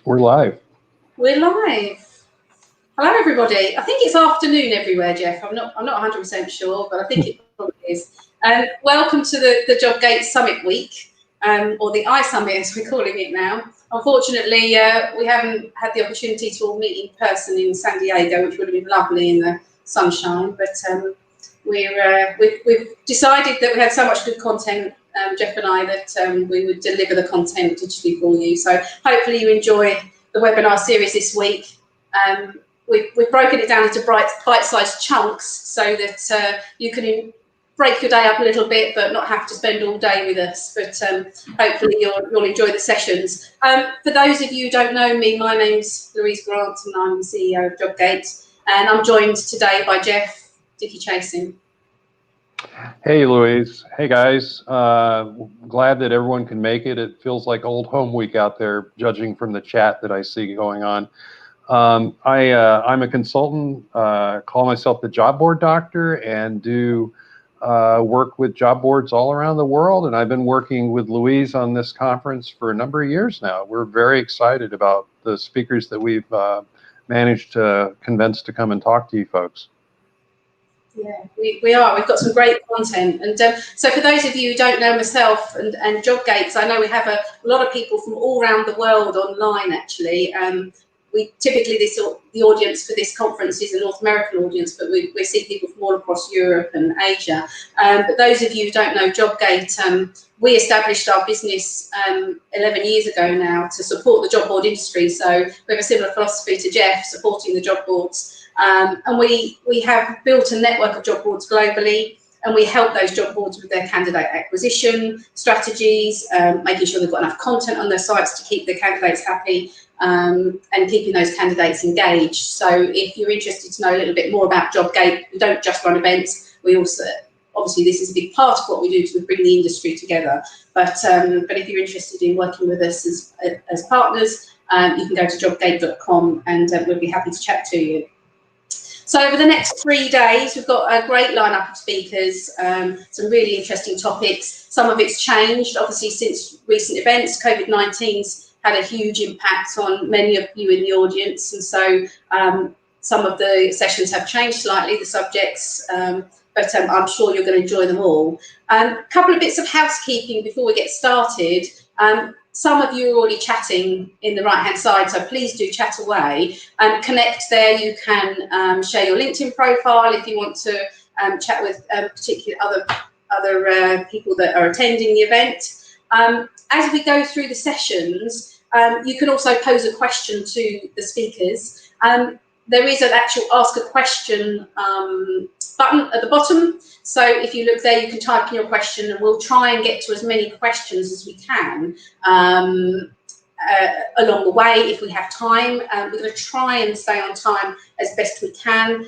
We're live. We're live. Hello, everybody. I think it's afternoon everywhere, Jeff. I'm not 100% sure, but I think it probably is. Welcome to the Jobg8 Summit week, or the iSummit as we're calling it now. Unfortunately, we haven't had the opportunity to all meet in person in San Diego, which would have been lovely in the sunshine. But we've decided that we had so much good content, Jeff and I, that we would deliver the content digitally for you. So hopefully you enjoy the webinar series this week. We've broken it down into bite-sized chunks so that you can break your day up a little bit, but not have to spend all day with us. But hopefully you'll enjoy the sessions. For those of you who don't know me, my name's Louise Grant, and I'm the CEO of Jobg8, and I'm joined today by Jeff Dicky Chasing. Hey, Louise. Hey, guys. Glad that everyone can make it. It feels like old home week out there, judging from the chat that I see going on. I'm a consultant, call myself the job board doctor, and do work with job boards all around the world. And I've been working with Louise on this conference for a number of years now. We're very excited about the speakers that we've managed to convince to come and talk to you folks. Yeah, we are. We've got some great content. And so for those of you who don't know myself and Jobg8, I know we have a lot of people from all around the world online, actually. We typically, the audience for this conference is a North American audience, but we see people from all across Europe and Asia. But those of you who don't know Jobg8, we established our business 11 years ago now to support the job board industry. So we have a similar philosophy to Jeff, supporting the job boards. And we have built a network of job boards globally, and we help those job boards with their candidate acquisition strategies, making sure they've got enough content on their sites to keep their candidates happy, and keeping those candidates engaged. So if you're interested to know a little bit more about Jobg8, we don't just run events. We also, obviously, this is a big part of what we do to bring the industry together. But if you're interested in working with us as partners, you can go to jobg8.com, and we'll be happy to chat to you. So over the next 3 days, we've got a great lineup of speakers, some really interesting topics. Some of it's changed, obviously, since recent events. COVID-19's had a huge impact on many of you in the audience, and so some of the sessions have changed slightly, the subjects, but I'm sure you're going to enjoy them all. A couple of bits of housekeeping before we get started. Some of you are already chatting in the right-hand side, so please do chat away. Connect there. You can share your LinkedIn profile if you want to chat with particular other people that are attending the event. As we go through the sessions, you can also pose a question to the speakers. There is an actual ask a question button at the bottom. So if you look there, you can type in your question, and we'll try and get to as many questions as we can along the way if we have time. We're going to try and stay on time as best we can.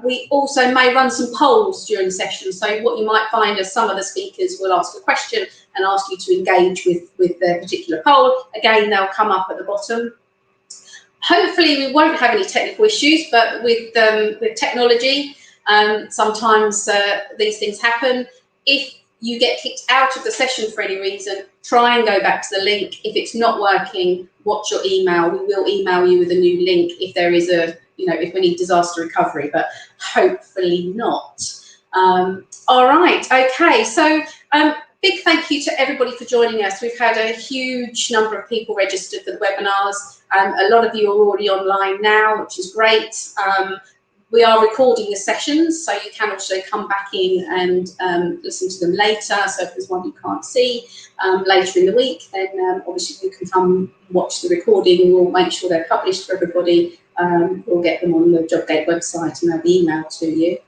We also may run some polls during the session. So what you might find is some of the speakers will ask a question and ask you to engage with their particular poll. Again, they'll come up at the bottom. Hopefully we won't have any technical issues, but with technology, sometimes these things happen. If you get kicked out of the session for any reason, try and go back to the link. If it's not working, watch your email. We will email you with a new link if there is if we need disaster recovery, but hopefully not. All right, okay, so big thank you to everybody for joining us. We've had a huge number of people registered for the webinars. A lot of you are already online now, which is great. We are recording the sessions, so you can also come back in and listen to them later. So if there's one you can't see later in the week, then obviously you can come watch the recording. We'll make sure they're published for everybody. We'll get them on the Jobg8 website and they'll be emailed to you.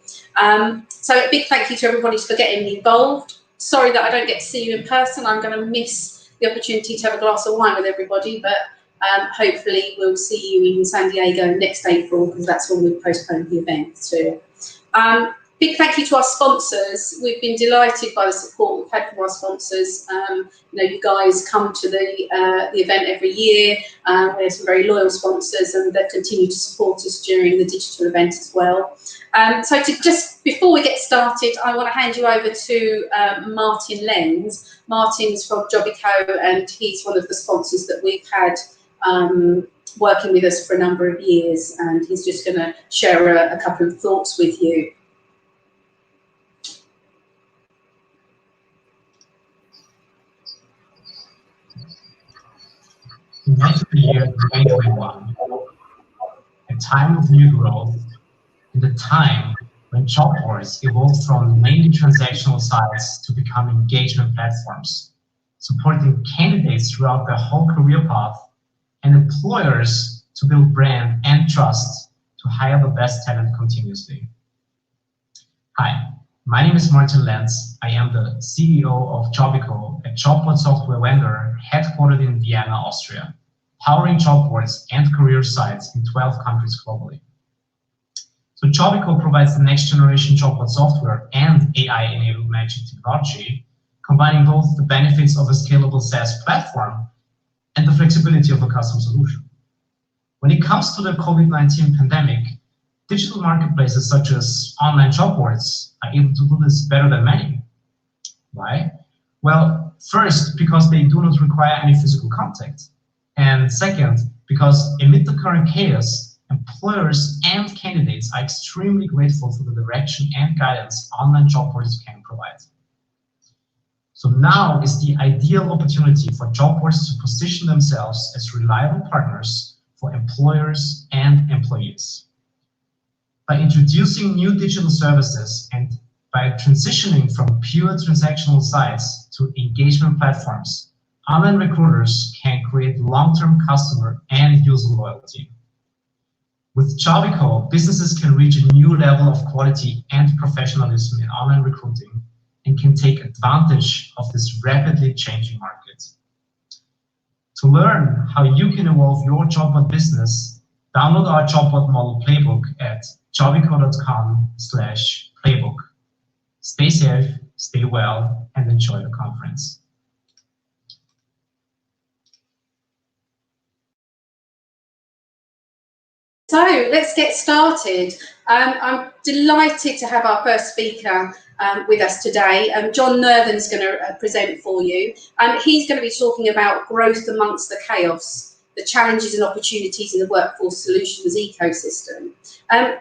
So a big thank you to everybody for getting involved. Sorry that I don't get to see you in person. I'm going to miss the opportunity to have a glass of wine with everybody, but hopefully we'll see you in San Diego next April, because that's when we've postponed the event too. Big thank you to our sponsors. We've been delighted by the support we've had from our sponsors. You guys come to the event every year. We have some very loyal sponsors, and they've continued to support us during the digital event as well. So just before we get started, I want to hand you over to Martin Lenz. Martin's from Jobg8, and he's one of the sponsors that we've had working with us for a number of years, and he's just going to share a couple of thoughts with you. We enter the year 2021, a time of new growth, and a time when job boards evolved from mainly transactional sites to become engagement platforms, supporting candidates throughout their whole career path and employers to build brand and trust to hire the best talent continuously. Hi, my name is Martin Lenz. I am the CEO of Jobg8, a job board software vendor headquartered in Vienna, Austria, powering job boards and career sites in 12 countries globally. So Jobg8 provides the next generation job board software and AI-enabled magic technology, combining both the benefits of a scalable SaaS platform and the flexibility of a custom solution. When it comes to the COVID-19 pandemic, digital marketplaces such as online job boards are able to do this better than many. Why? Well, first, because they do not require any physical contact. And second, because amid the current chaos, employers and candidates are extremely grateful for the direction and guidance online job boards can provide. So now is the ideal opportunity for job boards to position themselves as reliable partners for employers and employees. By introducing new digital services and by transitioning from pure transactional sites to engagement platforms, online recruiters can create long-term customer and user loyalty. With Jobg8, businesses can reach a new level of quality and professionalism in online recruiting and can take advantage of this rapidly changing market. To learn how you can evolve your job board business, download our job board model playbook at jobg8.com/playbook. Stay safe, stay well, and enjoy the conference. So let's get started. I'm delighted to have our first speaker with us today. John Nerthen's going to present for you. He's going to be talking about growth amongst the chaos, the challenges and opportunities in the workforce solutions ecosystem.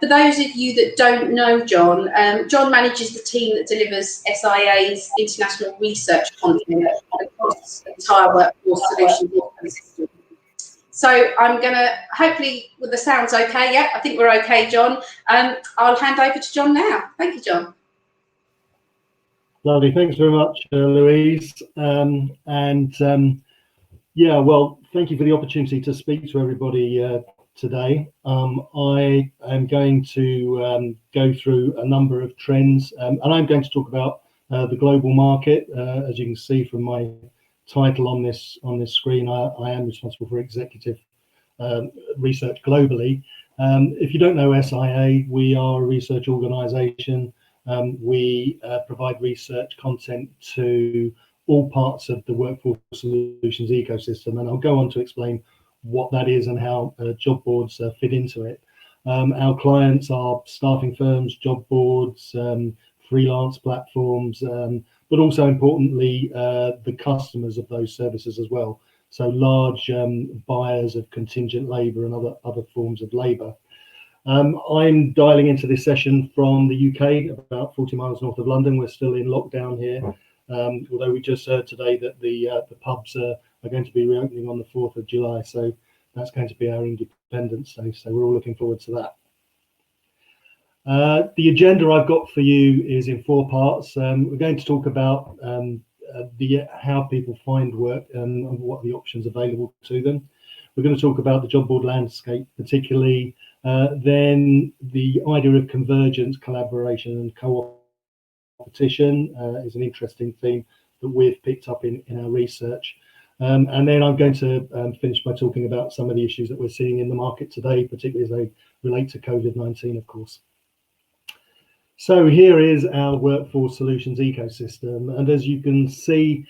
For those of you that don't know John, John manages the team that delivers SIA's international research content across the entire workforce solutions ecosystem. So I'm going to, hopefully, with the sound's okay, yeah, I think we're okay, John. I'll hand over to John now. Thank you, John. Lovely, thanks very much, Louise. Yeah, well, thank you for the opportunity to speak to everybody today. I am going to go through a number of trends, and I'm going to talk about the global market. As you can see from my title on this screen, I am responsible for executive research globally. If you don't know SIA, we are a research organization. We provide research content to all parts of the workforce solutions ecosystem, and I'll go on to explain what that is and how job boards fit into it. Our clients are staffing firms, job boards, freelance platforms, but also importantly, the customers of those services as well. So large buyers of contingent labour and other forms of labour. I'm dialing into this session from the UK, about 40 miles north of London. We're still in lockdown here, although we just heard today that the pubs are going to be reopening on the 4th of July. So that's going to be our Independence Day. So we're all looking forward to that. The agenda I've got for you is in 4 parts. We're going to talk about how people find work and what are the options available to them. We're going to talk about the job board landscape, particularly then the idea of convergence, collaboration, and co-opetition is an interesting theme that we've picked up in our research. And then I'm going to finish by talking about some of the issues that we're seeing in the market today, particularly as they relate to COVID-19, of course. So here is our workforce solutions ecosystem. And as you can see,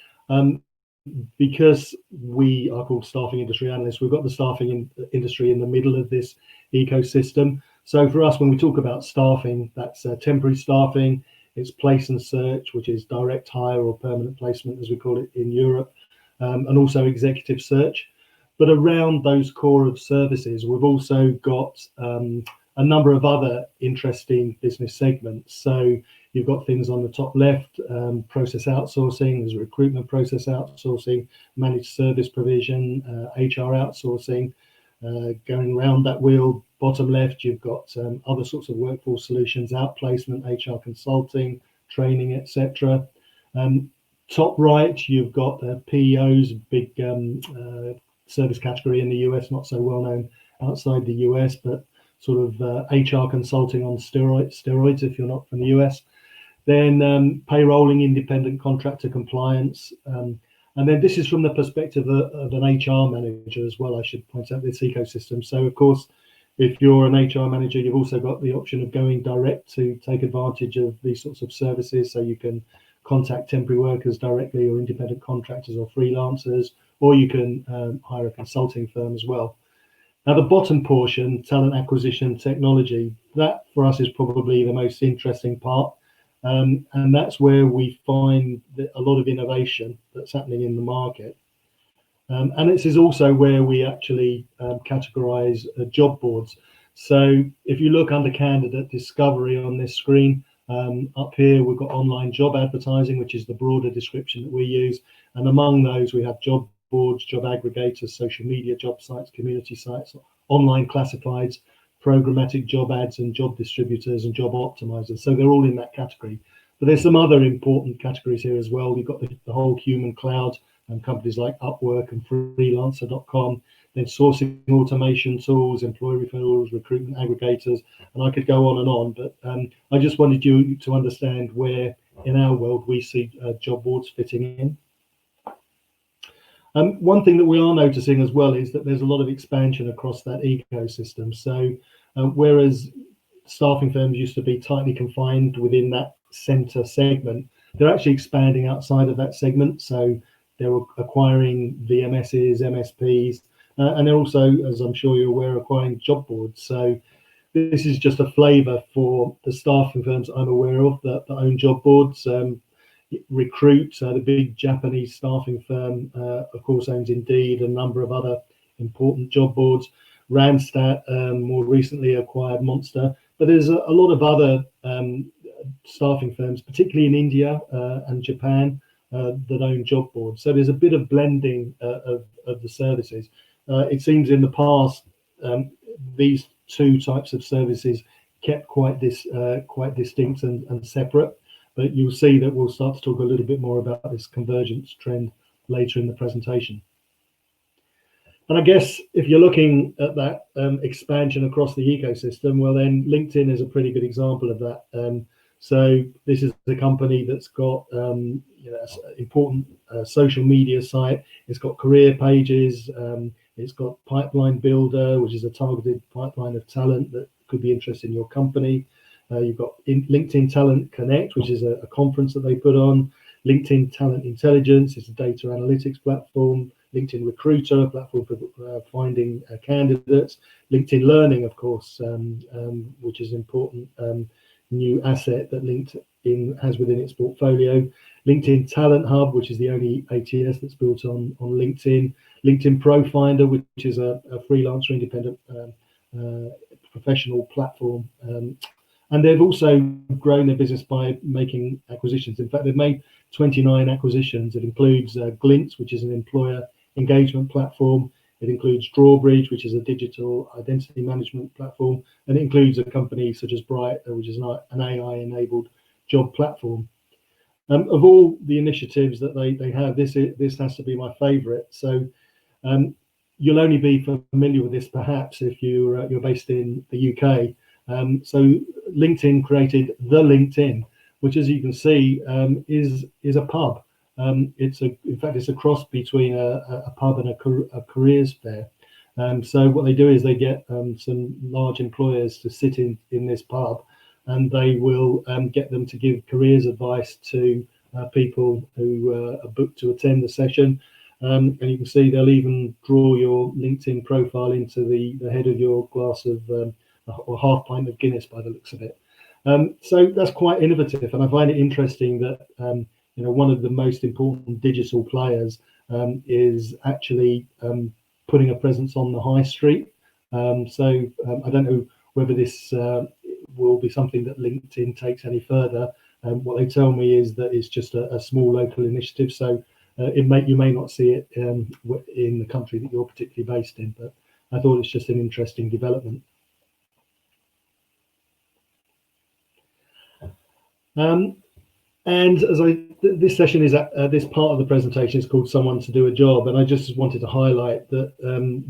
because we are called staffing industry analysts, we've got the staffing industry in the middle of this ecosystem. So for us, when we talk about staffing, that's temporary staffing, it's place and search, which is direct hire or permanent placement, as we call it in Europe, and also executive search. But around those core of services, we've also got a number of other interesting business segments. So you've got things on the top left, process outsourcing, there's recruitment process outsourcing, managed service provision, HR outsourcing. Going around that wheel, bottom left, you've got other sorts of workforce solutions, outplacement, HR consulting, training, etc. Top right, you've got PEOs, big service category in the US, not so well known outside the US, but sort of HR consulting on steroids if you're not from the US. Then payrolling, independent contractor compliance. And then this is from the perspective of an HR manager as well, I should point out, this ecosystem. So of course, if you're an HR manager, you've also got the option of going direct to take advantage of these sorts of services. So you can contact temporary workers directly, or independent contractors or freelancers, or you can hire a consulting firm as well. Now, the bottom portion, talent acquisition technology, that for us is probably the most interesting part. And that's where we find a lot of innovation that's happening in the market. And this is also where we actually categorize job boards. So if you look under candidate discovery on this screen, up here we've got online job advertising, which is the broader description that we use. And among those, we have job boards, job aggregators, social media job sites, community sites, online classifieds, programmatic job ads, and job distributors and job optimizers. So they're all in that category. But there's some other important categories here as well. We've got the whole human cloud and companies like Upwork and freelancer.com, then sourcing automation tools, employee referrals, recruitment aggregators, and I could go on and on. But I just wanted you to understand where in our world we see job boards fitting in. One thing that we are noticing as well is that there's a lot of expansion across that ecosystem. So whereas staffing firms used to be tightly confined within that center segment, they're actually expanding outside of that segment. So they're acquiring VMSs, MSPs, and they're also, as I'm sure you're aware, acquiring job boards. So this is just a flavor for the staffing firms I'm aware of that own job boards. Recruit, the big Japanese staffing firm, of course, owns Indeed, a number of other important job boards. Randstad more recently acquired Monster, but there's a lot of other staffing firms, particularly in India and Japan, that own job boards. So there's a bit of blending of the services. It seems in the past these two types of services kept quite distinct and separate. But you'll see that we'll start to talk a little bit more about this convergence trend later in the presentation. And I guess if you're looking at that expansion across the ecosystem, well, then LinkedIn is a pretty good example of that. So this is the company that's got important social media site. It's got career pages. It's got Pipeline Builder, which is a targeted pipeline of talent that could be interested in your company. You've got LinkedIn Talent Connect, which is a conference that they put on. LinkedIn Talent Intelligence is a data analytics platform. LinkedIn Recruiter, a platform for finding candidates. LinkedIn Learning, of course, which is an important new asset that LinkedIn has within its portfolio. LinkedIn Talent Hub, which is the only ATS that's built on LinkedIn. LinkedIn Profinder, which is a freelancer independent professional platform. And they've also grown their business by making acquisitions. In fact, they've made 29 acquisitions. It includes Glint, which is an employer engagement platform. It includes Drawbridge, which is a digital identity management platform. And it includes a company such as Bright, which is an AI-enabled job platform. Of all the initiatives that they have, this has to be my favorite. So you'll only be familiar with this perhaps if you're based in the UK. So LinkedIn created the LinkedIn, which, as you can see, is a pub. In fact, it's a cross between a pub and a careers fair. So what they do is they get some large employers to sit in this pub, and they will get them to give careers advice to people who are booked to attend the session. And you can see they'll even draw your LinkedIn profile into the head of your glass of or half pint of Guinness by the looks of it. So that's quite innovative, and I find it interesting that one of the most important digital players is actually putting a presence on the high street. I don't know whether this will be something that LinkedIn takes any further. What they tell me is that it's just a small local initiative, so you may not see it in the country that you're particularly based in, but I thought it's just an interesting development. And this session is this part of the presentation is called "Someone to Do a Job," and I just wanted to highlight that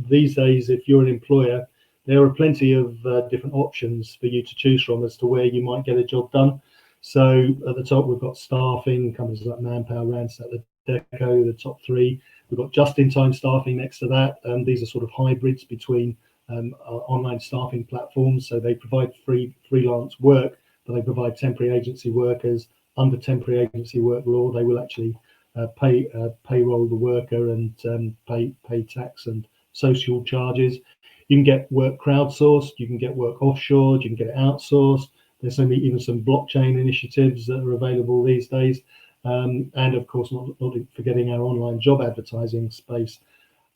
these days, if you're an employer, there are plenty of different options for you to choose from as to where you might get a job done. So at the top, we've got staffing, companies like Manpower, Randstad, Deco, the top three. We've got just-in-time staffing next to that. These are sort of hybrids between online staffing platforms. So they provide freelance work, but they provide temporary agency workers. Under temporary agency work law, they will actually payroll the worker and pay tax and social charges. You can get work crowdsourced, you can get work offshored, you can get it outsourced. There's even some blockchain initiatives that are available these days. And of course, not forgetting our online job advertising space.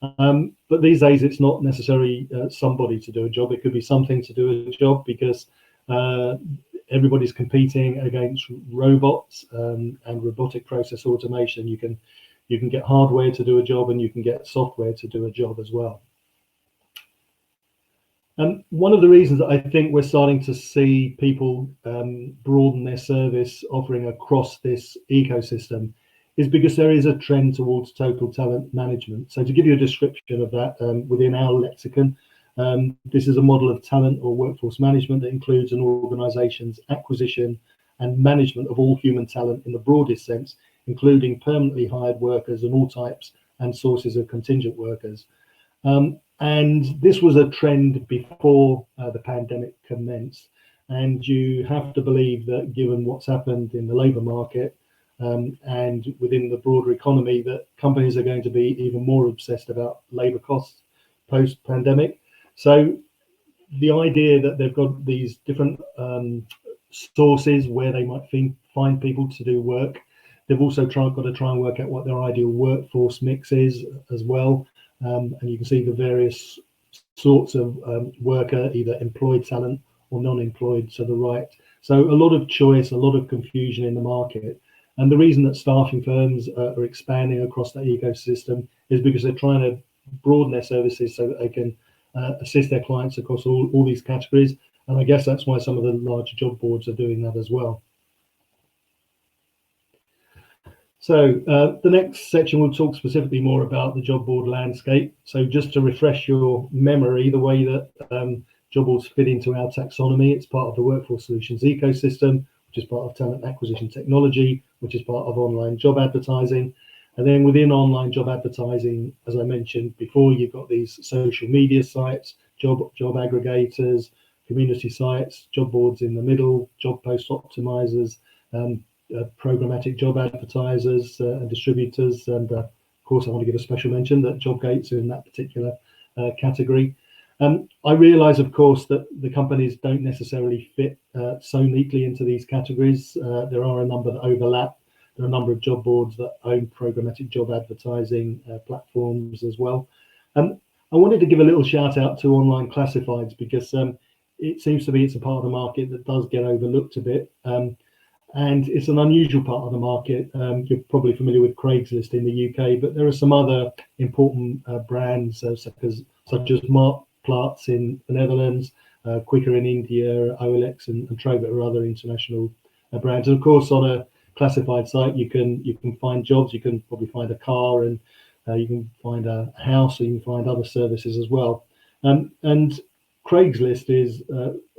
But these days, it's not necessarily somebody to do a job. It could be something to do a job, because everybody's competing against robots and robotic process automation. You can get hardware to do a job, and you can get software to do a job as well. One of the reasons that I think we're starting to see people broaden their service offering across this ecosystem is because there is a trend towards total talent management. So to give you a description of that within our lexicon, this is a model of talent or workforce management that includes an organization's acquisition and management of all human talent in the broadest sense, including permanently hired workers and all types and sources of contingent workers. And this was a trend before the pandemic commenced. And you have to believe that, given what's happened in the labour market and within the broader economy, that companies are going to be even more obsessed about labour costs post-pandemic. So the idea that they've got these different sources where they might find people to do work, they've also got to try and work out what their ideal workforce mix is as well. And you can see the various sorts of worker, either employed talent or non-employed to the right. So a lot of choice, a lot of confusion in the market. And the reason that staffing firms are expanding across that ecosystem is because they're trying to broaden their services so that they can assist their clients across all these categories. And I guess that's why some of the larger job boards are doing that as well. So the next section will talk specifically more about the job board landscape. So just to refresh your memory, the way that job boards fit into our taxonomy, it's part of the workforce solutions ecosystem, which is part of talent acquisition technology, which is part of online job advertising. And then within online job advertising, as I mentioned before, you've got these social media sites, job aggregators, community sites, job boards in the middle, job post optimizers, programmatic job advertisers and distributors, and of course I want to give a special mention that Jobg8's in that particular category. I realize, of course, that the companies don't necessarily fit so neatly into these categories. There are a number that overlap. There are a number of job boards that own programmatic job advertising platforms as well. I wanted to give a little shout out to online classifieds, because it seems to be it's a part of the market that does get overlooked a bit. And it's an unusual part of the market. You're probably familiar with Craigslist in the UK, but there are some other important brands such as Marktplaats in the Netherlands, Quicker in India, OLX and Trovo are other international brands. And of course, on a classified site, you can find jobs, you can probably find a car, and you can find a house, or you can find other services as well. And Craigslist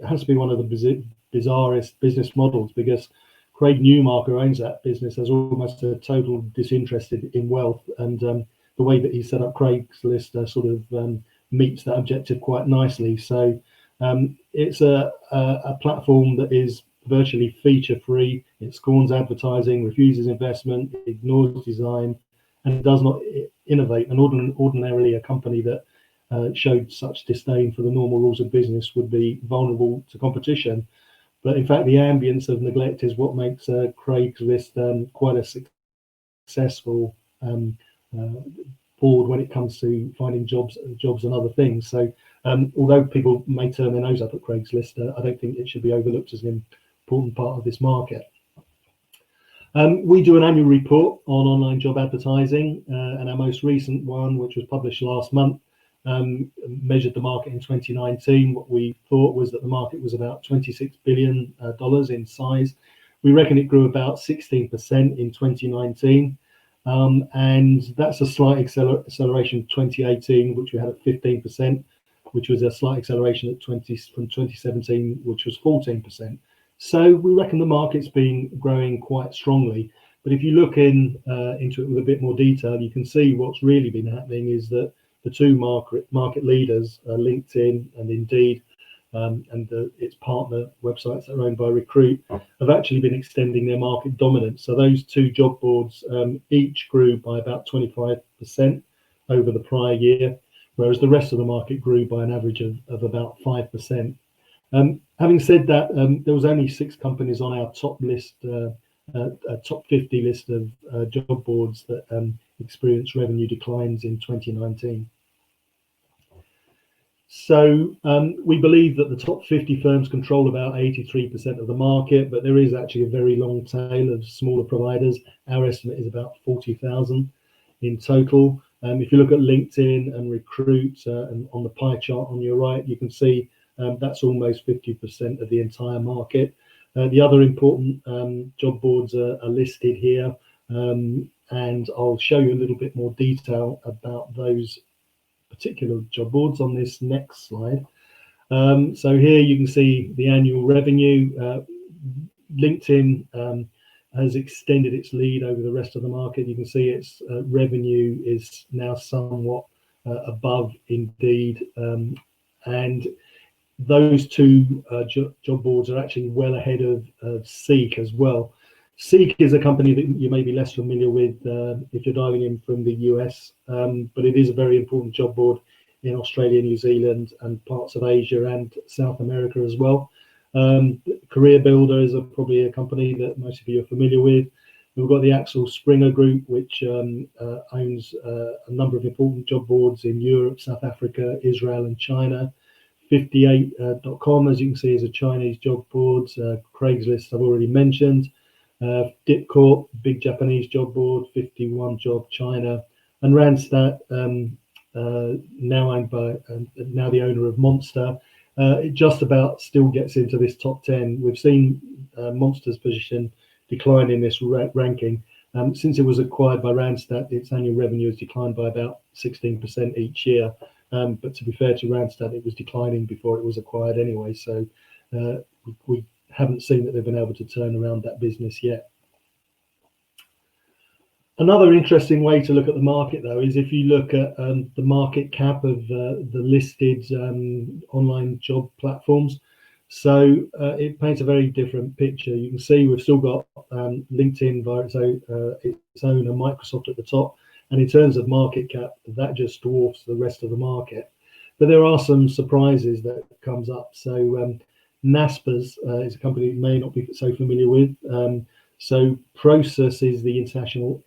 has to be one of the bizarrest business models, because Craig Newmark, who owns that business, has almost a total disinterested in wealth, and the way that he set up Craigslist sort of meets that objective quite nicely. So it's a platform that is virtually feature free. It scorns advertising, refuses investment, ignores design, and does not innovate. And ordinarily, a company that showed such disdain for the normal rules of business would be vulnerable to competition. But in fact, the ambience of neglect is what makes Craigslist quite a successful forward when it comes to finding jobs and other things. So although people may turn their nose up at Craigslist, I don't think it should be overlooked as an important part of this market. We do an annual report on online job advertising, and our most recent one, which was published last month, measured the market in 2019. What we thought was that the market was about $26 billion in size. We reckon it grew about 16% in 2019, and that's a slight acceleration of 2018, which we had at 15%, which was a slight acceleration from 2017, which was 14%. So we reckon the market's been growing quite strongly. But if you look into it with a bit more detail, you can see what's really been happening is that the two market leaders, LinkedIn and Indeed, and its partner websites that are owned by Recruit, have actually been extending their market dominance. So those two job boards each grew by about 25% over the prior year, whereas the rest of the market grew by an average of about 5%. Having said that, there was only 6 companies on our top list, top 50 list of job boards that experienced revenue declines in 2019. So we believe that the top 50 firms control about 83% of the market, but there is actually a very long tail of smaller providers. Our estimate is about 40,000 in total. If you look at LinkedIn and Recruit, and on the pie chart on your right, you can see that's almost 50% of the entire market. The other important job boards are listed here, and I'll show you a little bit more detail about those particular job boards on this next slide. So here you can see the annual revenue. LinkedIn has extended its lead over the rest of the market. You can see its revenue is now somewhat above Indeed, and those two job boards are actually well ahead of Seek as well. Seek is a company that you may be less familiar with if you're dialing in from the US, but it is a very important job board in Australia, New Zealand, and parts of Asia and South America as well. Career Builder is probably a company that most of you are familiar with. We've got the Axel Springer Group, which owns a number of important job boards in Europe, South Africa, Israel, and China. 58.com, as you can see, is a Chinese job board. Craigslist, I've already mentioned. Dipcorp, big Japanese job board. 51 Job China, and Randstad, now owned by now the owner of Monster. It just about still gets into this top 10. We've seen Monster's position decline in this ranking. Since it was acquired by Randstad, its annual revenue has declined by about 16% each year. But to be fair to Randstad, it was declining before it was acquired anyway. So we haven't seen that they've been able to turn around that business yet. Another interesting way to look at the market, though, is if you look at the market cap of the listed online job platforms. So it paints a very different picture. You can see we've still got LinkedIn via its own and Microsoft at the top. And in terms of market cap, that just dwarfs the rest of the market. But there are some surprises that comes up. So Naspers is a company you may not be so familiar with. So Prosus is the international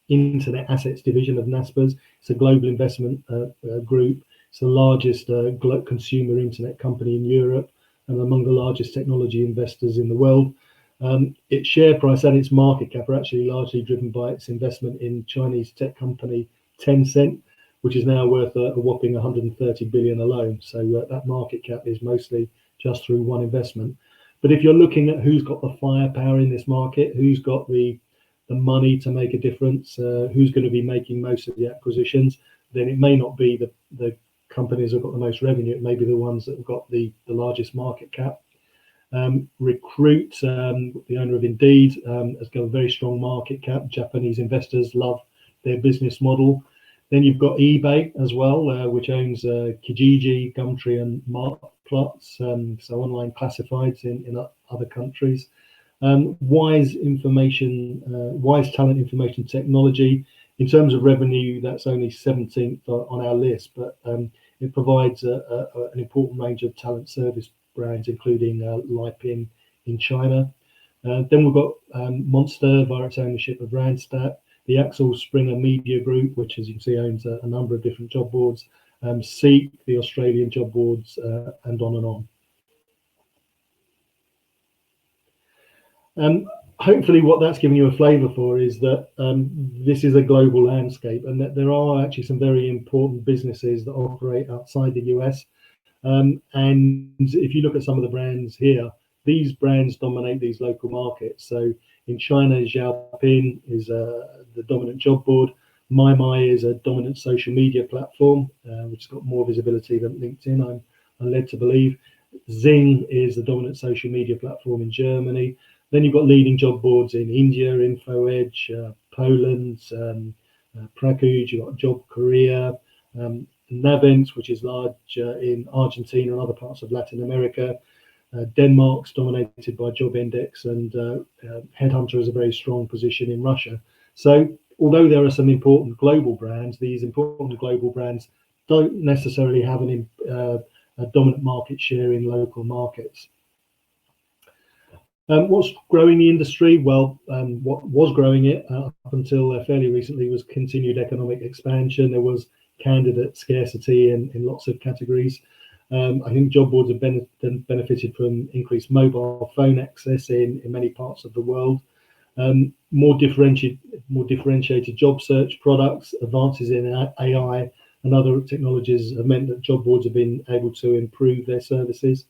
internet assets division of Naspers. It's a global investment group. It's the largest consumer internet company in Europe and among the largest technology investors in the world. Its share price and its market cap are actually largely driven by its investment in Chinese tech company Tencent, which is now worth a whopping 130 billion alone. So that market cap is mostly just through one investment. But if you're looking at who's got the firepower in this market, who's got the money to make a difference, who's going to be making most of the acquisitions, then it may not be the companies that have got the most revenue. It may be the ones that have got the largest market cap. Recruit, the owner of Indeed, has got a very strong market cap. Japanese investors love their business model. Then you've got eBay as well, which owns Kijiji, Gumtree, and Marktplatz, so online classifieds in other countries. Wise Talent Information Technology, in terms of revenue, that's only 17th on our list, but it provides an important range of talent service brands, including Lipin in China. Then we've got Monster via its ownership of Randstad. the Axel Springer Media Group, which, as you can see, owns a number of different job boards, Seek, the Australian job boards, and on and on. Hopefully what that's giving you a flavour for is that this is a global landscape, and that there are actually some very important businesses that operate outside the US. And if you look at some of the brands here, these brands dominate these local markets. So in China, Xiaopin is the dominant job board. MyMy is a dominant social media platform, which has got more visibility than LinkedIn, I'm led to believe. Xing is the dominant social media platform in Germany. Then you've got leading job boards in India, InfoEdge, Poland, Pracuj, you've got Job Korea, Navent, which is large in Argentina and other parts of Latin America. Denmark's dominated by Job Index, and Headhunter has a very strong position in Russia. So although there are some important global brands, these important global brands don't necessarily have a dominant market share in local markets. What's growing the industry? Well, what was growing it up until fairly recently was continued economic expansion. There was candidate scarcity in lots of categories. I think job boards have benefited from increased mobile phone access in many parts of the world. More differentiated job search products, advances in AI and other technologies have meant that job boards have been able to improve their services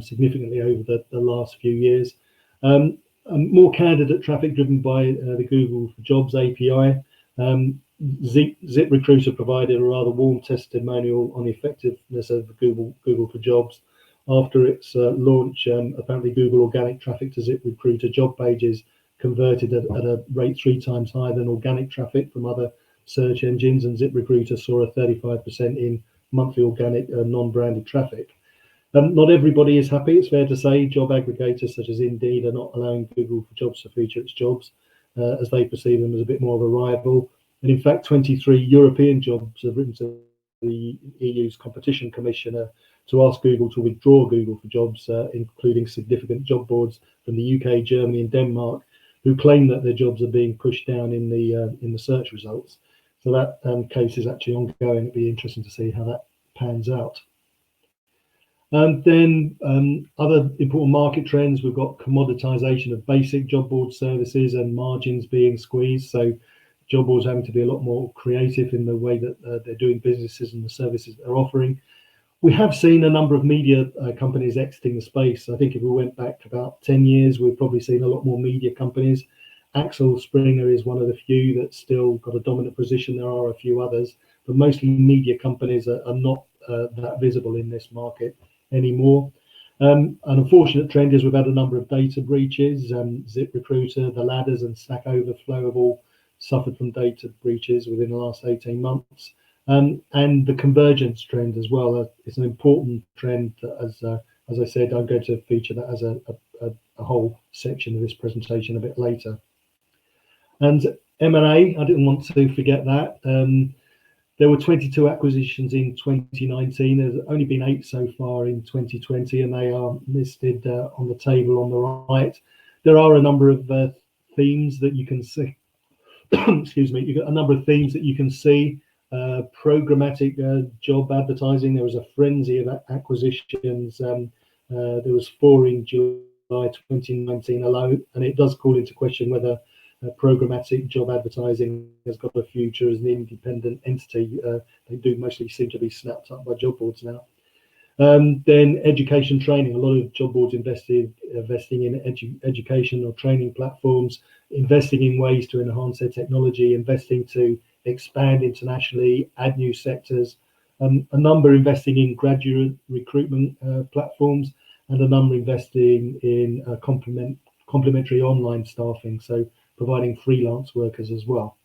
significantly over the last few years. More candidate traffic driven by the Google for Jobs API. ZipRecruiter provided a rather warm testimonial on the effectiveness of Google for Jobs. After its launch, apparently Google organic traffic to ZipRecruiter job pages converted at a rate 3 times higher than organic traffic from other search engines, and ZipRecruiter saw a 35% in monthly organic non-branded traffic. Not everybody is happy, it's fair to say. Job aggregators such as Indeed are not allowing Google for Jobs to feature its jobs as they perceive them as a bit more of a rival. And in fact, 23 European jobs have written to the EU's Competition Commissioner to ask Google to withdraw Google for Jobs, including significant job boards from the UK, Germany and Denmark, who claim that their jobs are being pushed down in the search results. So that case is actually ongoing. It'd be interesting to see how that pans out. Then other important market trends, we've got commoditization of basic job board services and margins being squeezed. So job boards having to be a lot more creative in the way that they're doing businesses and the services they're offering. We have seen a number of media companies exiting the space. I think if we went back about 10 years, we've probably seen a lot more media companies. Axel Springer is one of the few that's still got a dominant position. There are a few others, but mostly media companies are not that visible in this market anymore. An unfortunate trend is we've had a number of data breaches. ZipRecruiter, the Ladders and Stack Overflow have all suffered from data breaches within the last 18 months. And the convergence trend as well is an important trend that, as I said, I'm going to feature that as a whole section of this presentation a bit later. And M&A, I didn't want to forget that. There were 22 acquisitions in 2019. There's only been 8 so far in 2020, and they are listed on the table on the right. There are a number of themes that you can see. Excuse me. You've got a number of themes that you can see. Programmatic job advertising. There was a frenzy of acquisitions. There was 4 in July 2019 alone, and it does call into question whether programmatic job advertising has got a future as an independent entity. They do mostly seem to be snapped up by job boards now. Then education training. A lot of job boards investing in education or training platforms, investing in ways to enhance their technology, investing to expand internationally, add new sectors. A number investing in graduate recruitment platforms, and a number investing in complementary online staffing, so providing freelance workers as well.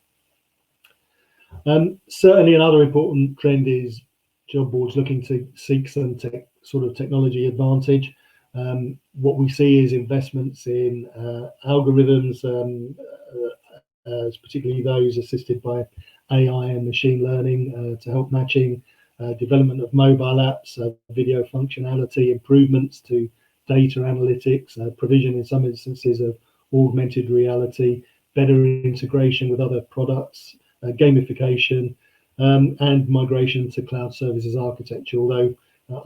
Certainly another important trend is job boards looking to seek some sort of technology advantage. What we see is investments in algorithms, particularly those assisted by AI and machine learning to help matching, development of mobile apps, video functionality, improvements to data analytics, provision in some instances of augmented reality, better integration with other products, gamification, and migration to cloud services architecture. Although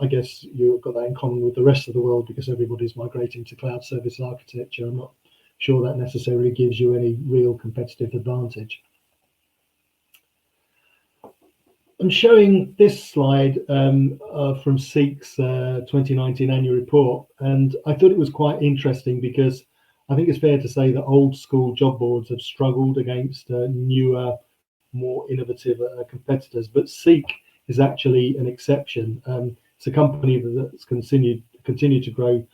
I guess you've got that in common with the rest of the world because everybody's migrating to cloud service architecture. I'm not sure that necessarily gives you any real competitive advantage. I'm showing this slide from Seek's 2019 annual report, and I thought it was quite interesting because I think it's fair to say that old school job boards have struggled against newer, more innovative competitors, but Seek is actually an exception. It's a company that's continued to grow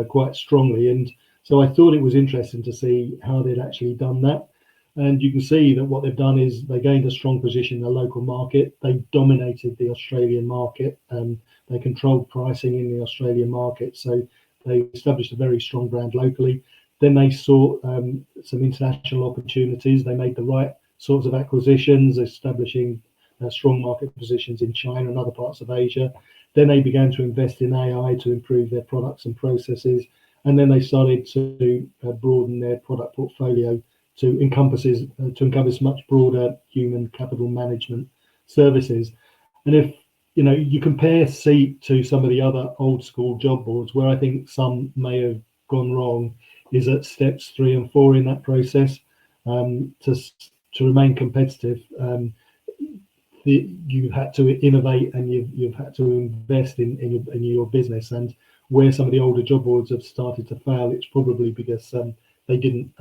quite strongly, and so I thought it was interesting to see how they'd actually done that. And you can see that what they've done is they gained a strong position in the local market. They dominated the Australian market. They controlled pricing in the Australian market. So they established a very strong brand locally. Then they saw some international opportunities. They made the right sorts of acquisitions, establishing strong market positions in China and other parts of Asia. Then they began to invest in AI to improve their products and processes. And then they started to broaden their product portfolio to encompass much broader human capital management services. And if you compare Seek to some of the other old school job boards, where I think some may have gone wrong is at steps 3 and 4 in that process. To remain competitive, you've had to innovate and you've had to invest in your business. And where some of the older job boards have started to fail, it's probably because they didn't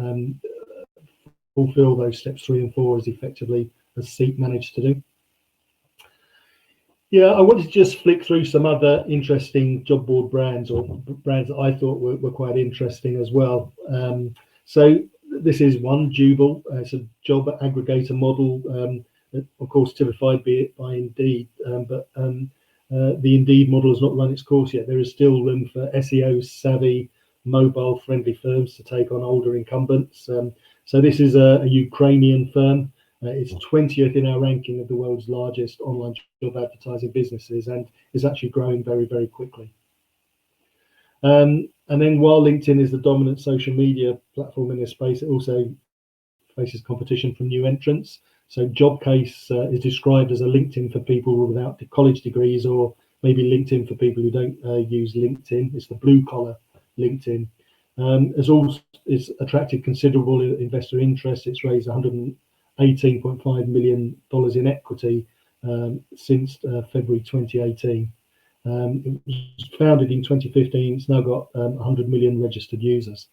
fulfill those steps 3 and 4 as effectively as Seek managed to do. Yeah, I wanted to just flick through some other interesting job board brands, or brands that I thought were quite interesting as well. So this is one, Jobg8. It's a job aggregator model, of course typified by Indeed, but the Indeed model has not run its course yet. There is still room for SEO savvy, mobile friendly firms to take on older incumbents. So this is a Ukrainian firm. It's 20th in our ranking of the world's largest online job advertising businesses, and is actually growing very, very quickly. And then while LinkedIn is the dominant social media platform in this space, it also faces competition from new entrants. So Jobg8 is described as a LinkedIn for people without college degrees, or maybe LinkedIn for people who don't use LinkedIn. It's the blue collar LinkedIn. It's attracted considerable investor interest. It's raised $118.5 million in equity since February 2018. It was founded in 2015. It's now got 100 million registered users.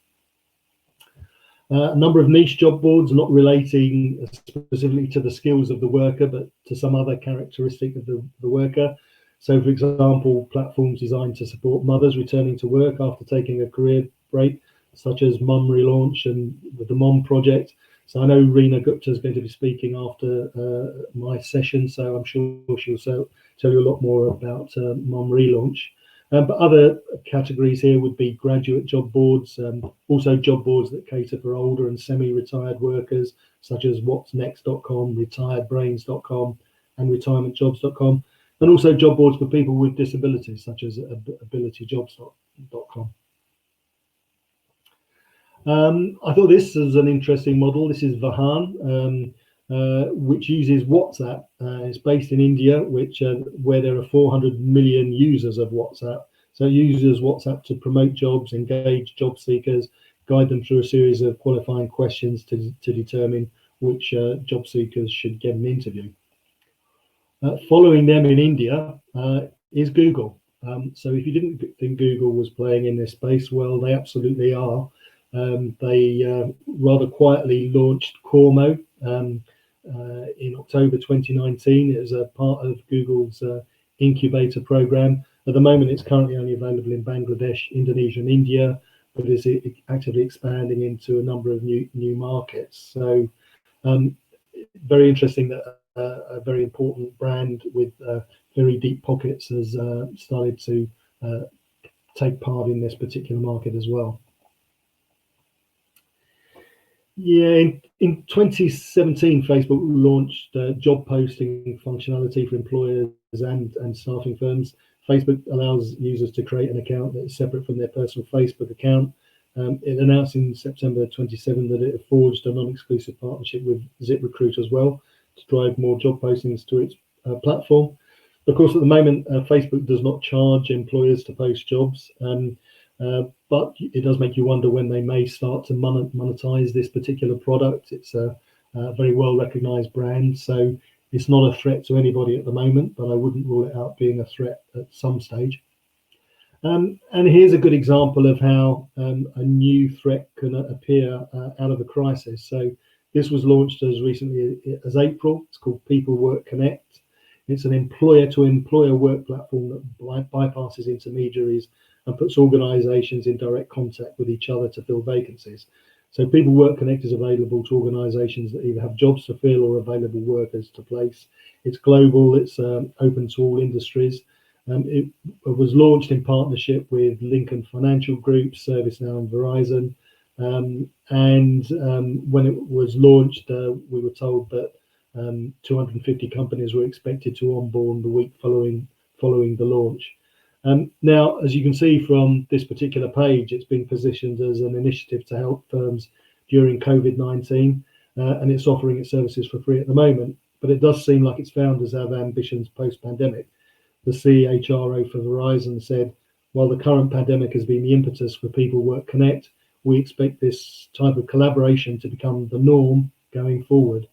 A number of niche job boards, not relating specifically to the skills of the worker, but to some other characteristic of the worker. So, for example, platforms designed to support mothers returning to work after taking a career break, such as Mum Relaunch and the Mom Project. So I know Reena Gupta is going to be speaking after my session, so I'm sure she'll tell you a lot more about Mom Relaunch. But other categories here would be graduate job boards, also job boards that cater for older and semi-retired workers, such as whatsnext.com, retiredbrains.com, and retirementjobs.com, and also job boards for people with disabilities, such as abilityjobs.com. I thought this was an interesting model. This is Vahan, which uses WhatsApp. It's based in India, where there are 400 million users of WhatsApp. So it uses WhatsApp to promote jobs, engage job seekers, guide them through a series of qualifying questions to determine which job seekers should get an interview. Following them in India is Google. So if you didn't think Google was playing in this space, well, they absolutely are. They rather quietly launched Cormo in October 2019. It was a part of Google's incubator program. At the moment, it's currently only available in Bangladesh, Indonesia, and India, but is actively expanding into a number of new markets. So very interesting that a very important brand with very deep pockets has started to take part in this particular market as well. Yeah, in 2017, Facebook launched job posting functionality for employers and staffing firms. Facebook allows users to create an account that is separate from their personal Facebook account. It announced in September 27 that it had forged a non-exclusive partnership with ZipRecruit as well to drive more job postings to its platform. Of course, at the moment, Facebook does not charge employers to post jobs, but it does make you wonder when they may start to monetize this particular product. It's a very well-recognized brand, so it's not a threat to anybody at the moment, but I wouldn't rule it out being a threat at some stage. And here's a good example of how a new threat can appear out of a crisis. So this was launched as recently as April. It's called People Work Connect. It's an employer-to-employer work platform that bypasses intermediaries and puts organisations in direct contact with each other to fill vacancies. So People Work Connect is available to organisations that either have jobs to fill or available workers to place. It's global. It's open to all industries. It was launched in partnership with Lincoln Financial Group, ServiceNow and Verizon. When it was launched, we were told that 250 companies were expected to onboard the week following the launch. Now, as you can see from this particular page, it's been positioned as an initiative to help firms during COVID-19, and it's offering its services for free at the moment. But it does seem like its founders have ambitions post-pandemic. The CHRO for Verizon said, while the current pandemic has been the impetus for People Work Connect, we expect this type of collaboration to become the norm going forward.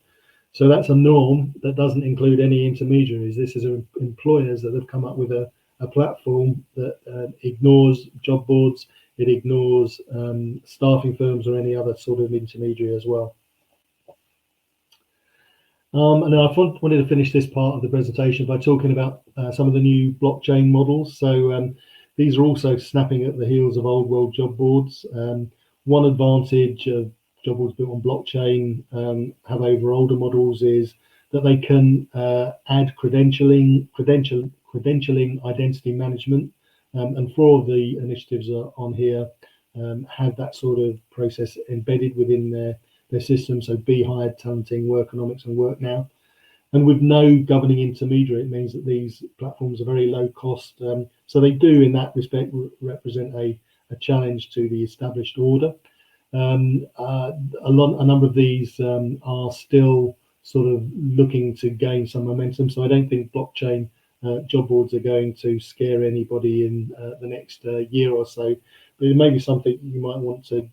So that's a norm that doesn't include any intermediaries. This is employers that have come up with a platform that ignores job boards, it ignores staffing firms or any other sort of intermediary as well. And I wanted to finish this part of the presentation by talking about some of the new blockchain models. So these are also snapping at the heels of old world job boards. One advantage of job boards built on blockchain have over older models is that they can add credentialing, identity management, and 4 of the initiatives are on here have that sort of process embedded within their system. So Be Hired, Talenting, Workonomics, and WorkNow. And with no governing intermediary, it means that these platforms are very low cost. So they do, in that respect, represent a challenge to the established order. A number of these are still sort of looking to gain some momentum. So I don't think blockchain job boards are going to scare anybody in the next year or so. But it may be something you might want to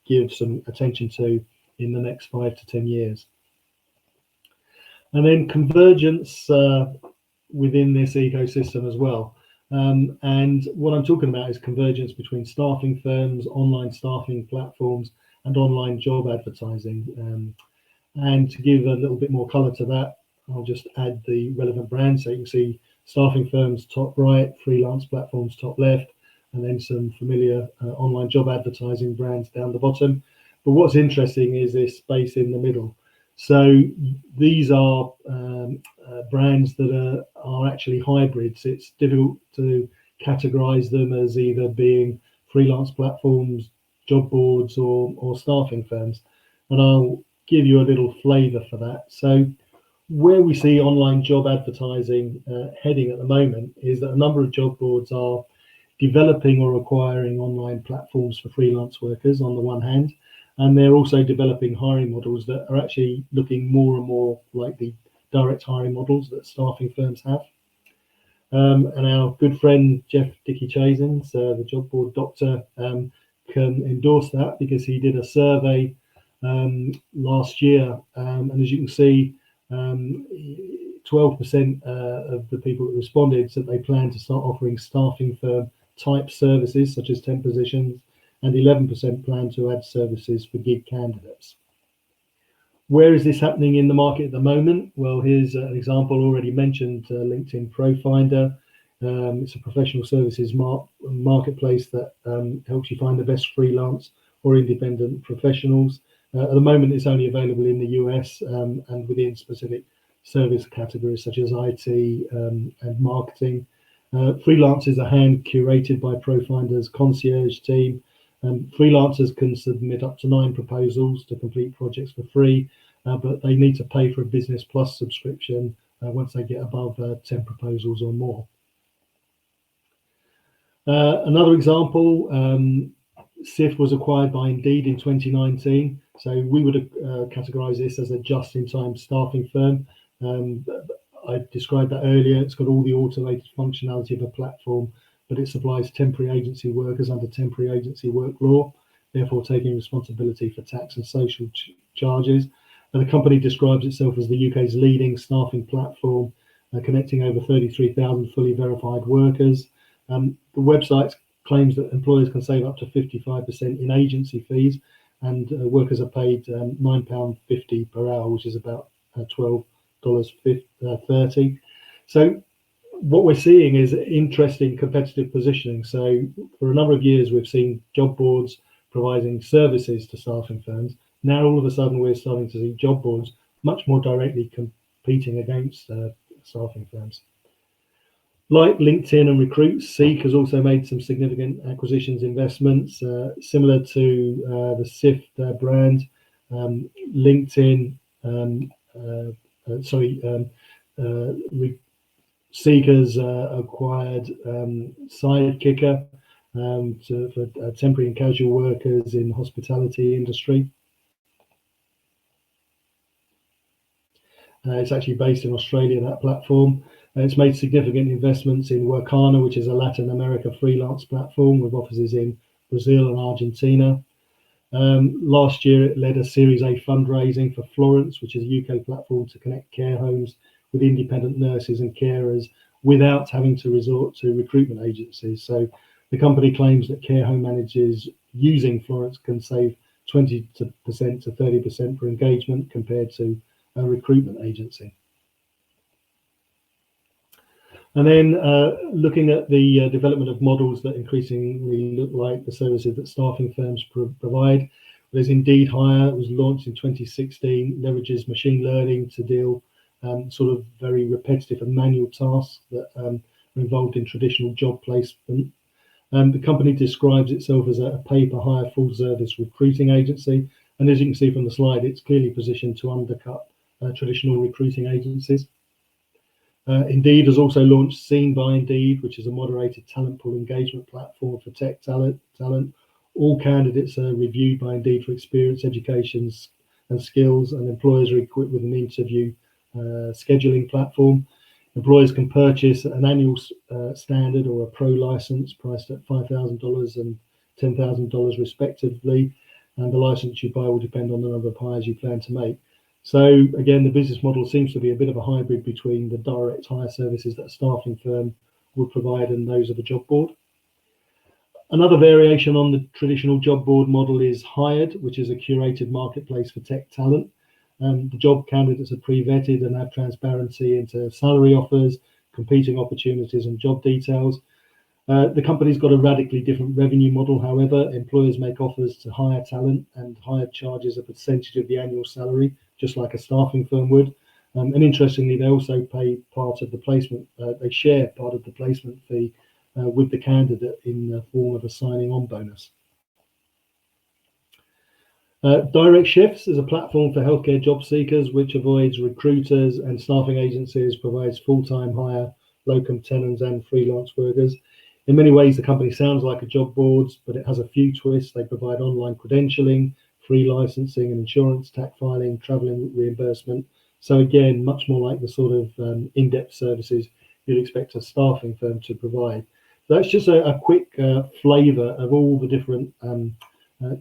give some attention to in the next 5 to 10 years. And then convergence within this ecosystem as well. And what I'm talking about is convergence between staffing firms, online staffing platforms, and online job advertising. And to give a little bit more color to that, I'll just add the relevant brands. So you can see staffing firms top right, freelance platforms top left, and then some familiar online job advertising brands down the bottom. But what's interesting is this space in the middle. So these are brands that are actually hybrids. It's difficult to categorize them as either being freelance platforms, job boards, or staffing firms. And I'll give you a little flavor for that. So where we see online job advertising heading at the moment is that a number of job boards are developing or acquiring online platforms for freelance workers on the one hand, and they're also developing hiring models that are actually looking more and more like the direct hiring models that staffing firms have. And our good friend Jeff Dickey Chazins, the job board doctor, can endorse that because he did a survey last year, and as you can see, 12% of the people that responded said they plan to start offering staffing firm type services such as temp positions, and 11% plan to add services for gig candidates. Where is this happening in the market at the moment? Well, here's an example already mentioned, LinkedIn ProFinder. It's a professional services marketplace that helps you find the best freelance or independent professionals. At the moment, it's only available in the US and within specific service categories such as IT and marketing. Freelancers are hand curated by ProFinder's concierge team. Freelancers can submit up to 9 proposals to complete projects for free, but they need to pay for a Business Plus subscription once they get above 10 proposals or more. Another example, SIF was acquired by Indeed in 2019, so we would categorize this as a just-in-time staffing firm. I described that earlier. It's got all the automated functionality of a platform, but it supplies temporary agency workers under temporary agency work law, therefore taking responsibility for tax and social charges. And the company describes itself as the UK's leading staffing platform, connecting over 33,000 fully verified workers. The website claims that employers can save up to 55% in agency fees, and workers are paid £9.50 per hour, which is about $12.30. So what we're seeing is interesting competitive positioning. So for a number of years, we've seen job boards providing services to staffing firms. Now, all of a sudden, we're starting to see job boards much more directly competing against staffing firms. Like LinkedIn and Recruit, Seek has also made some significant acquisitions investments, similar to the SIF brand. LinkedIn, Seekers acquired Sidekicker for temporary and casual workers in hospitality industry. It's actually based in Australia, that platform. It's made significant investments in Workana, which is a Latin America freelance platform with offices in Brazil and Argentina. Last year, it led a Series A fundraising for Florence, which is a UK platform to connect care homes with independent nurses and carers without having to resort to recruitment agencies. So the company claims that care home managers using Florence can save 20% to 30% for engagement compared to a recruitment agency. And then looking at the development of models that increasingly look like the services that staffing firms provide, there's Indeed Hire. It was launched in 2016, leverages machine learning to deal sort of very repetitive and manual tasks that are involved in traditional job placement. The company describes itself as a pay-per-hire full-service recruiting agency. And as you can see from the slide, it's clearly positioned to undercut traditional recruiting agencies. Indeed has also launched Seen by Indeed, which is a moderated talent pool engagement platform for tech talent. All candidates are reviewed by Indeed for experience, educations, and skills, and employers are equipped with an interview scheduling platform. Employers can purchase an annual standard or a pro license priced at $5,000 and $10,000 respectively, and the license you buy will depend on the number of hires you plan to make. So again, the business model seems to be a bit of a hybrid between the direct hire services that a staffing firm would provide and those of a job board. Another variation on the traditional job board model is Hired, which is a curated marketplace for tech talent. The job candidates are pre-vetted and have transparency into salary offers, competing opportunities, and job details. The company's got a radically different revenue model. However, employers make offers to hire talent, and Hired charges a percentage of the annual salary, just like a staffing firm would. And interestingly, they also pay part of the placement. They share part of the placement fee with the candidate in the form of a signing on bonus. Direct Shifts is a platform for healthcare job seekers, which avoids recruiters and staffing agencies, provides full-time hire, locum tenens, and freelance workers. In many ways, the company sounds like a job boards, but it has a few twists. They provide online credentialing, free licensing and insurance, tax filing, travel reimbursement. So again, much more like the sort of in-depth services you'd expect a staffing firm to provide. So that's just a quick flavour of all the different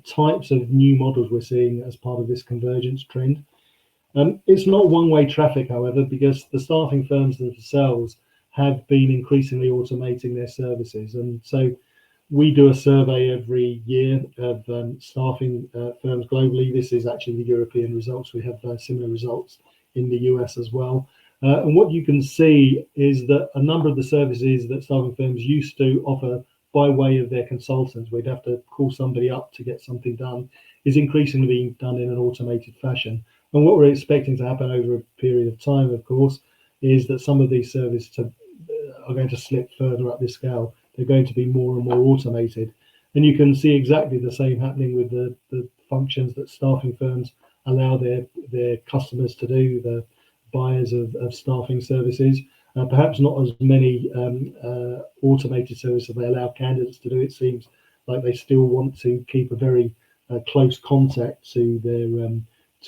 types of new models we're seeing as part of this convergence trend. It's not one-way traffic, however, because the staffing firms themselves have been increasingly automating their services. And so we do a survey every year of staffing firms globally. This is actually the European results. We have similar results in the US as well. And what you can see is that a number of the services that staffing firms used to offer by way of their consultants, we'd have to call somebody up to get something done, is increasingly being done in an automated fashion. And what we're expecting to happen over a period of time, of course, is that some of these services are going to slip further up this scale. They're going to be more and more automated. And you can see exactly the same happening with the functions that staffing firms allow their customers to do, the buyers of staffing services. Perhaps not as many automated services they allow candidates to do. It seems like they still want to keep a very close contact to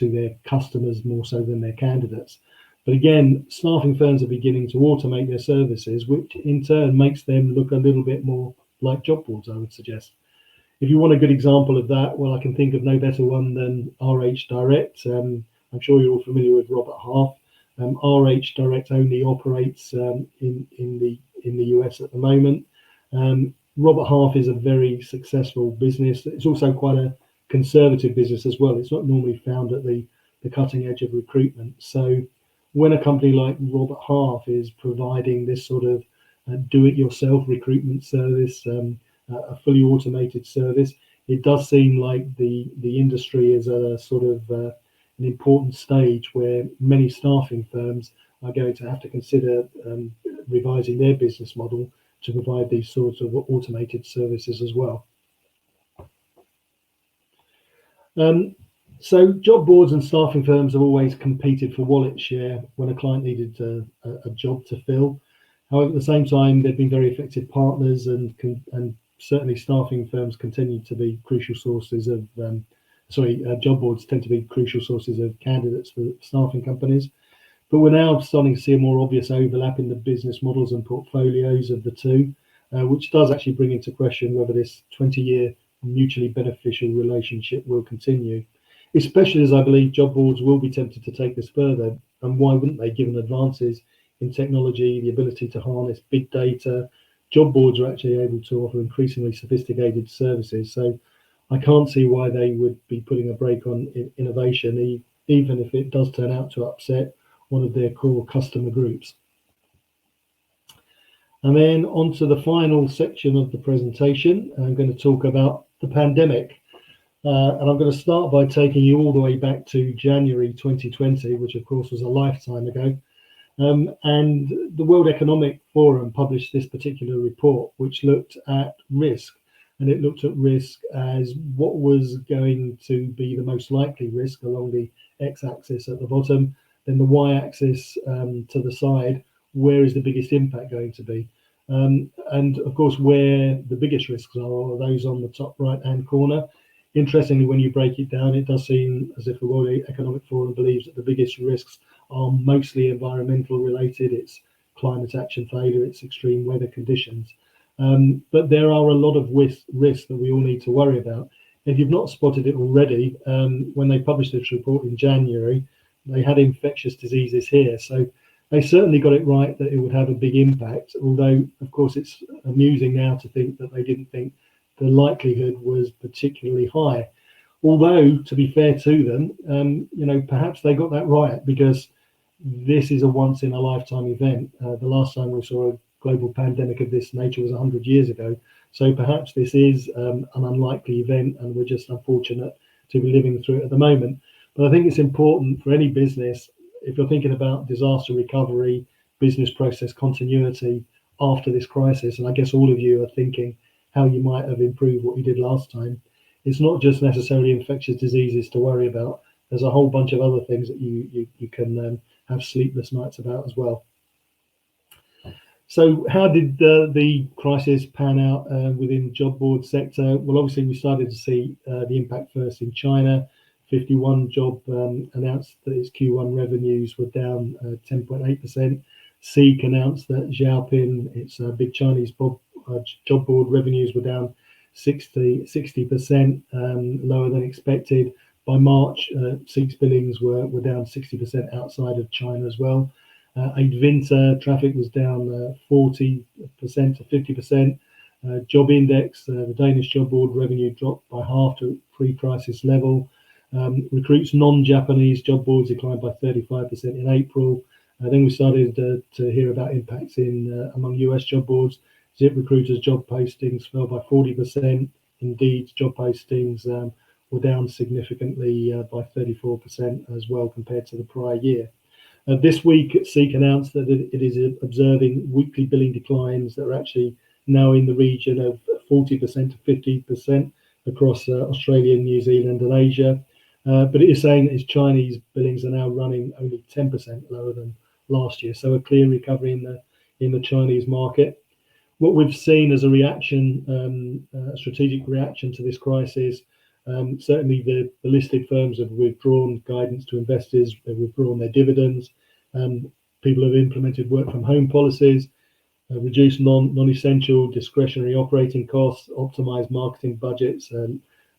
their customers more so than their candidates. But again, staffing firms are beginning to automate their services, which in turn makes them look a little bit more like job boards, I would suggest. If you want a good example of that, well, I can think of no better one than RH Direct. I'm sure you're all familiar with Robert Half. RH Direct only operates in the US at the moment. Robert Half is a very successful business. It's also quite a conservative business as well. It's not normally found at the cutting edge of recruitment. So when a company like Robert Half is providing this sort of do-it-yourself recruitment service, a fully automated service, it does seem like the industry is at a sort of an important stage where many staffing firms are going to have to consider revising their business model to provide these sorts of automated services as well. So job boards and staffing firms have always competed for wallet share when a client needed a job to fill. However, at the same time, they've been very effective partners, and certainly staffing firms continue to be crucial sources of, job boards tend to be crucial sources of candidates for staffing companies. But we're now starting to see a more obvious overlap in the business models and portfolios of the two, which does actually bring into question whether this 20-year mutually beneficial relationship will continue, especially as I believe job boards will be tempted to take this further. And why wouldn't they, given advances in technology, the ability to harness big data? Job boards are actually able to offer increasingly sophisticated services. So I can't see why they would be putting a brake on innovation, even if it does turn out to upset one of their core customer groups. And then on to the final section of the presentation. I'm going to talk about the pandemic. And I'm going to start by taking you all the way back to January 2020, which of course was a lifetime ago. And the World Economic Forum published this particular report, which looked at risk. And it looked at risk as what was going to be the most likely risk along the x-axis at the bottom, then the y-axis to the side, where is the biggest impact going to be? And of course, where the biggest risks are those on the top right-hand corner. Interestingly, when you break it down, it does seem as if the World Economic Forum believes that the biggest risks are mostly environmental related. It's climate action failure, it's extreme weather conditions. But there are a lot of risks that we all need to worry about. If you've not spotted it already, when they published this report in January, they had infectious diseases here. So they certainly got it right that it would have a big impact, although, of course, it's amusing now to think that they didn't think the likelihood was particularly high. Although, to be fair to them, perhaps they got that right, because this is a once-in-a-lifetime event. The last time we saw a global pandemic of this nature was 100 years ago. So perhaps this is an unlikely event, and we're just unfortunate to be living through it at the moment. But I think it's important for any business, if you're thinking about disaster recovery, business process continuity after this crisis, and I guess all of you are thinking how you might have improved what you did last time. It's not just necessarily infectious diseases to worry about. There's a whole bunch of other things that you can have sleepless nights about as well. So how did the crisis pan out within job board sector? Well, obviously we started to see the impact first in China. 51Job announced that its Q1 revenues were down 10.8%. Seek announced that Xiaopin, its big Chinese job board revenues were down 60%, lower than expected. By March, Seek's billings were down 60% outside of China as well. Advinta traffic was down 40% to 50%. Job Index, the Danish job board revenue dropped by half to pre-crisis level. Recruit's non-Japanese job boards declined by 35% in April. Then we started to hear about impacts among US job boards. ZipRecruiter's job postings fell by 40%. Indeed's job postings were down significantly by 34% as well compared to the prior year. This week, Seek announced that it is observing weekly billing declines that are actually now in the region of 40% to 50% across Australia, New Zealand and Asia. But it is saying that its Chinese billings are now running only 10% lower than last year. So a clear recovery in the Chinese market. What we've seen as a reaction, a strategic reaction to this crisis, certainly the listed firms have withdrawn guidance to investors, they've withdrawn their dividends, people have implemented work from home policies, reduced non-essential discretionary operating costs, optimized marketing budgets,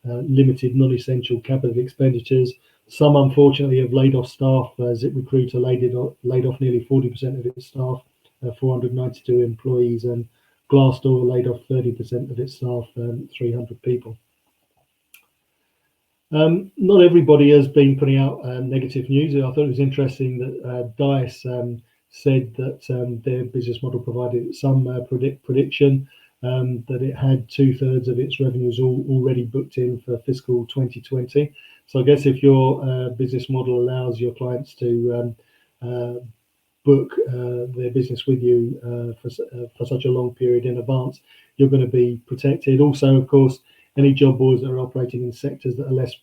limited non-essential capital expenditures. Some unfortunately have laid off staff. ZipRecruiter laid off nearly 40% of its staff, 492 employees, and Glassdoor laid off 30% of its staff, 300 people. Not everybody has been putting out negative news. I thought it was interesting that Dice said that their business model provided some prediction that it had 2/3 of its revenues already booked in for fiscal 2020. So I guess if your business model allows your clients to book their business with you for such a long period in advance, you're going to be protected. Also, of course, any job boards that are operating in sectors that are less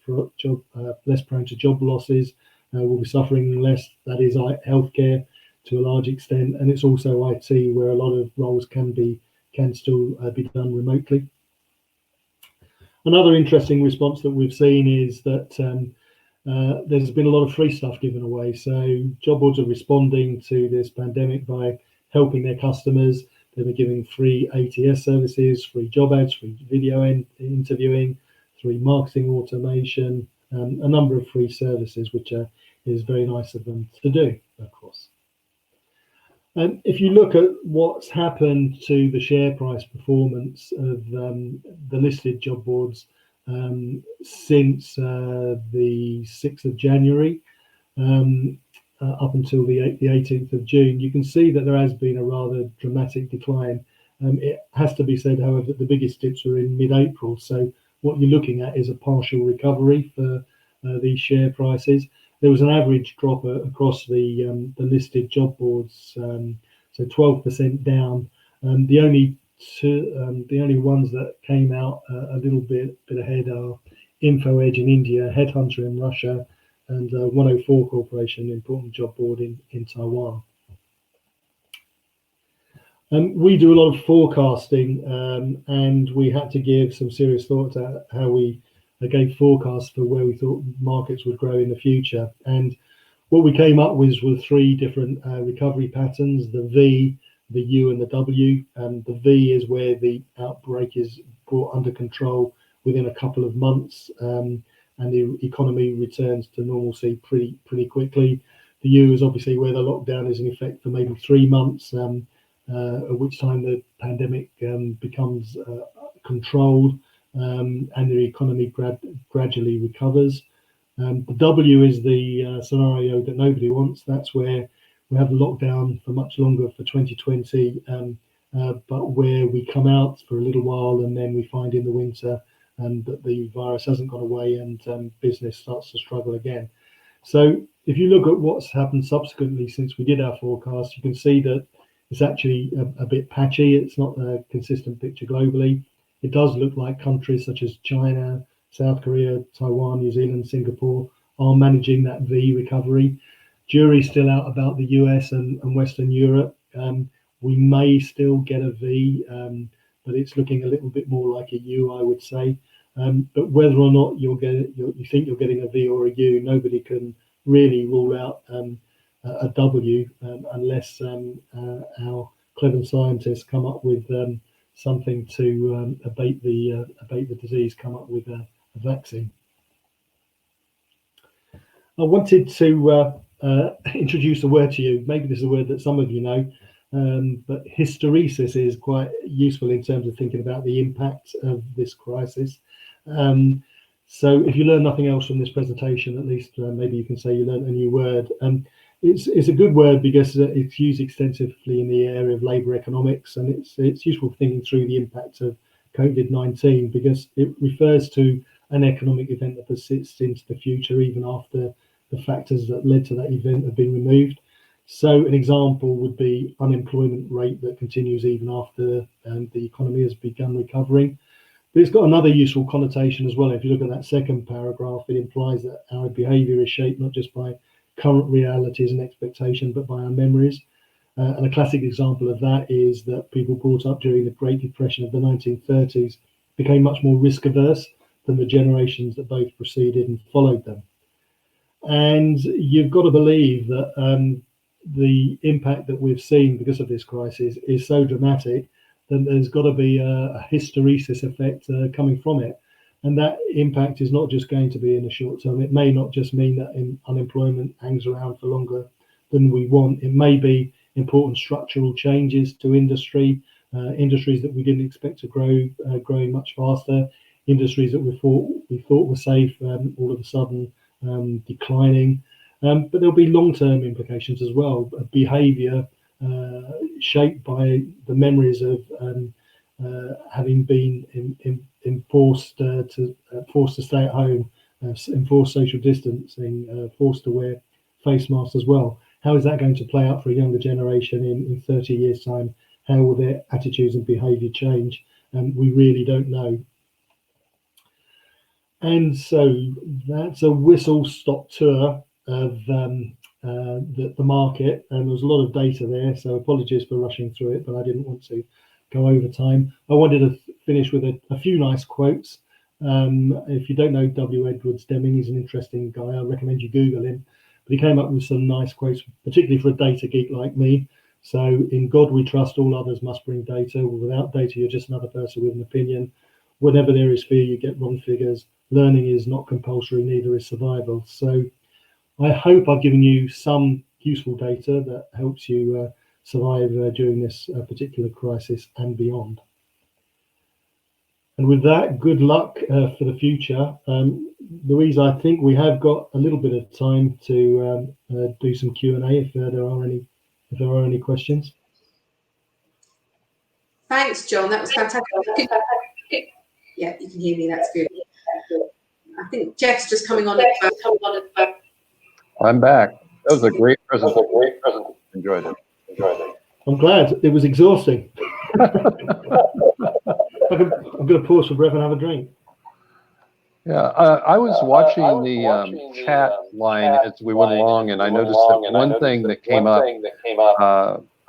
prone to job losses will be suffering less. That is healthcare to a large extent, and it's also IT, where a lot of roles can still be done remotely. Another interesting response that we've seen is that there's been a lot of free stuff given away. So job boards are responding to this pandemic by helping their customers. They've been giving free ATS services, free job ads, free video interviewing, free marketing automation, a number of free services, which is very nice of them to do, of course. If you look at what's happened to the share price performance of the listed job boards since the 6th of January up until the 18th of June, you can see that there has been a rather dramatic decline. It has to be said, however, that the biggest dips were in mid-April. So what you're looking at is a partial recovery for these share prices. There was an average drop across the listed job boards, so 12% down. The only ones that came out a little bit ahead are InfoEdge in India, Headhunter in Russia, and 104 Corporation, important job board in Taiwan. We do a lot of forecasting, and we had to give some serious thought to how we gave forecasts for where we thought markets would grow in the future. And what we came up with were three different recovery patterns: the V, the U, and the W. The V is where the outbreak is brought under control within a couple of months, and the economy returns to normalcy pretty quickly. The U is obviously where the lockdown is in effect for maybe 3 months, at which time the pandemic becomes controlled, and the economy gradually recovers. The W is the scenario that nobody wants. That's where we have the lockdown for much longer, for 2020, but where we come out for a little while and then we find in the winter that the virus hasn't gone away and business starts to struggle again. So if you look at what's happened subsequently since we did our forecast, you can see that it's actually a bit patchy. It's not a consistent picture globally. It does look like countries such as China, South Korea, Taiwan, New Zealand, Singapore are managing that V recovery. Jury's still out about the US and Western Europe. We may still get a V, but it's looking a little bit more like a U, I would say. But whether or not you think you're getting a V or a U, nobody can really rule out a W unless our clever scientists come up with something to abate the disease, come up with a vaccine. I wanted to introduce a word to you. Maybe this is a word that some of you know, but hysteresis is quite useful in terms of thinking about the impact of this crisis. So if you learn nothing else from this presentation, at least maybe you can say you learned a new word. It's a good word because it's used extensively in the area of labour economics, and it's useful for thinking through the impact of COVID-19 because it refers to an economic event that persists into the future even after the factors that led to that event have been removed. So an example would be unemployment rate that continues even after the economy has begun recovering. But it's got another useful connotation as well. If you look at that second paragraph, it implies that our behaviour is shaped not just by current realities and expectation, but by our memories. And a classic example of that is that people brought up during the Great Depression of the 1930s became much more risk averse than the generations that both preceded and followed them. And you've got to believe that the impact that we've seen because of this crisis is so dramatic that there's got to be a hysteresis effect coming from it. And that impact is not just going to be in the short term. It may not just mean that unemployment hangs around for longer than we want. It may be important structural changes to industry, industries that we didn't expect to grow, growing much faster, industries that we thought were safe, all of a sudden declining. But there'll be long-term implications as well. Behaviour shaped by the memories of having been forced to stay at home, enforced social distancing, forced to wear face masks as well. How is that going to play out for a younger generation in 30 years' time? How will their attitudes and behaviour change? We really don't know. And so that's a whistle-stop tour of the market, and there was a lot of data there, so apologies for rushing through it, but I didn't want to go over time. I wanted to finish with a few nice quotes. If you don't know W. Edwards Deming, he's an interesting guy. I recommend you Google him. But he came up with some nice quotes, particularly for a data geek like me. So, in God we trust, all others must bring data. Without data, you're just another person with an opinion. Whenever there is fear, you get wrong figures. Learning is not compulsory, neither is survival. So I hope I've given you some useful data that helps you survive during this particular crisis and beyond. And with that, good luck for the future. Louise, I think we have got a little bit of time to do some Q&A if there are any questions. Thanks, John. That was fantastic. Yeah, you can hear me. That's good. I think Jeff's just coming on. I'm back. That was a great presentation. Enjoyed it. I'm glad. It was exhausting. I'm going to pause for breath and have a drink. Yeah, I was watching the chat line as we went along, and I noticed that one thing that came up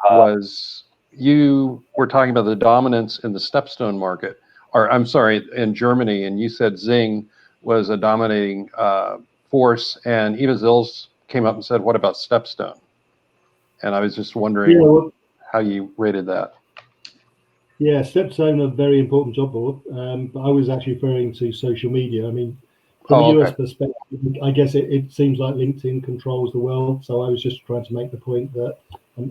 was you were talking about the dominance in the stepstone market, or I'm sorry, in Germany, and you said Zing was a dominating force, and Eva Zils came up and said, what about stepstone? And I was just wondering how you rated that. Yeah, Stepstone, a very important job board, but I was actually referring to social media. I mean, from a US perspective, I guess it seems like LinkedIn controls the world. So I was just trying to make the point that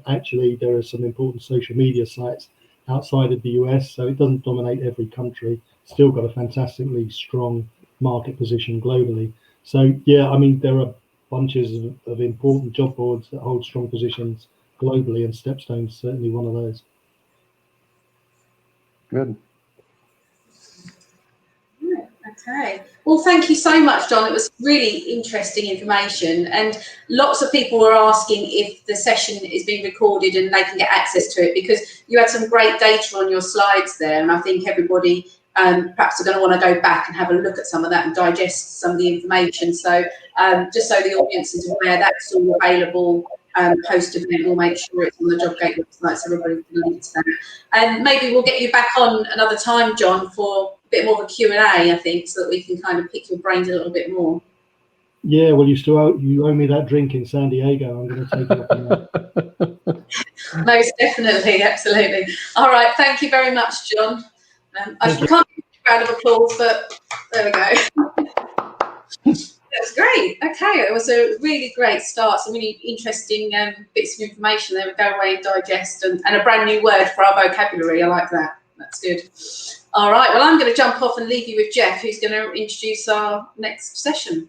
actually there are some important social media sites outside of the US, so it doesn't dominate every country. Still got a fantastically strong market position globally. So yeah, I mean, there are bunches of important job boards that hold strong positions globally, and Stepstone's certainly one of those. Good. Okay. Well, thank you so much, John. It was really interesting information, and lots of people were asking if the session is being recorded and they can get access to it, because you had some great data on your slides there, and I think everybody perhaps are going to want to go back and have a look at some of that and digest some of the information. So just so the audience is aware, that's all available post-event. We'll make sure it's on the Jobg8 website so everybody can link to that. And maybe we'll get you back on another time, John, for a bit more of a Q&A, I think, so that we can kind of pick your brains a little bit more. Yeah, well, you owe me that drink in San Diego. I'm going to take it up on that. Most definitely, absolutely. All right, thank you very much, John. I can't give a round of applause, but there we go. That was great. Okay, it was a really great start. Some really interesting bits of information there. We go away and digest, and a brand new word for our vocabulary. I like that. That's good. All right, well, I'm going to jump off and leave you with Jeff, who's going to introduce our next session.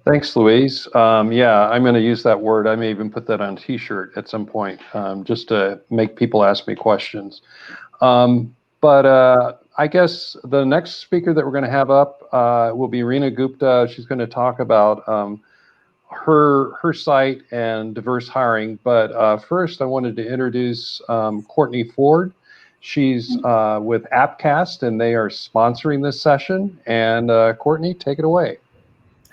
Thanks, Louise. Yeah, I'm going to use that word. I may even put that on a t-shirt at some point, just to make people ask me questions. But I guess the next speaker that we're going to have up will be Reena Gupta. She's going to talk about her site and diverse hiring. But first, I wanted to introduce Courtney Ford. She's with Appcast, and they are sponsoring this session. And Courtney, take it away.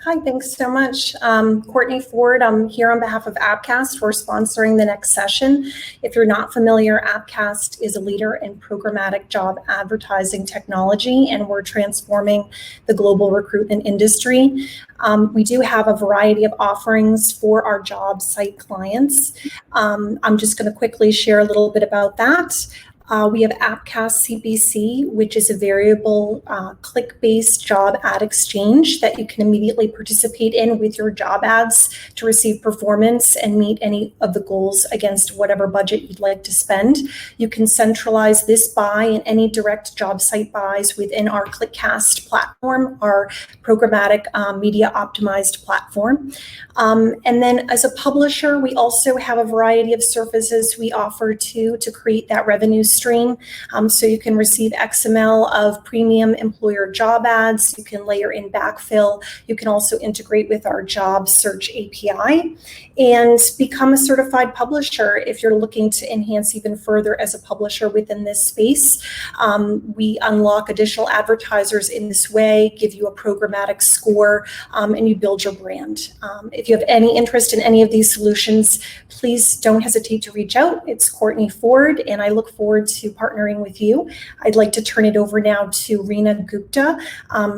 Hi, thanks so much. Courtney Ford, I'm here on behalf of Appcast. We're sponsoring the next session. If you're not familiar, Appcast is a leader in programmatic job advertising technology, and we're transforming the global recruitment industry. We do have a variety of offerings for our job site clients. I'm just going to quickly share a little bit about that. We have Appcast CPC, which is a variable click-based job ad exchange that you can immediately participate in with your job ads to receive performance and meet any of the goals against whatever budget you'd like to spend. You can centralize this buy and any direct job site buys within our ClickCast platform, our programmatic media optimized platform. And then as a publisher, we also have a variety of services we offer to create that revenue stream. So you can receive XML of premium employer job ads. You can layer in backfill. You can also integrate with our job search API and become a certified publisher if you're looking to enhance even further as a publisher within this space. We unlock additional advertisers in this way, give you a programmatic score, and you build your brand. If you have any interest in any of these solutions, please don't hesitate to reach out. It's Courtney Ford, and I look forward to partnering with you. I'd like to turn it over now to Reena Gupta.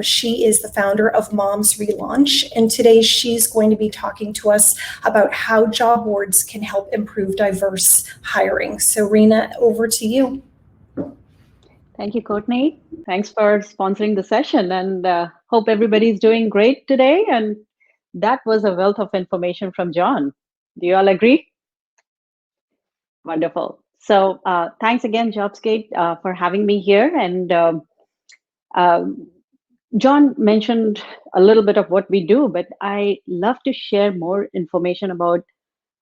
She is the founder of Moms Relaunch, and today she's going to be talking to us about how job boards can help improve diverse hiring. So Reena, over to you. Thank you, Courtney. Thanks for sponsoring the session, and hope everybody's doing great today. And that was a wealth of information from John. Do you all agree? Wonderful. So thanks again, Jobg8, for having me here. And John mentioned a little bit of what we do, but I love to share more information about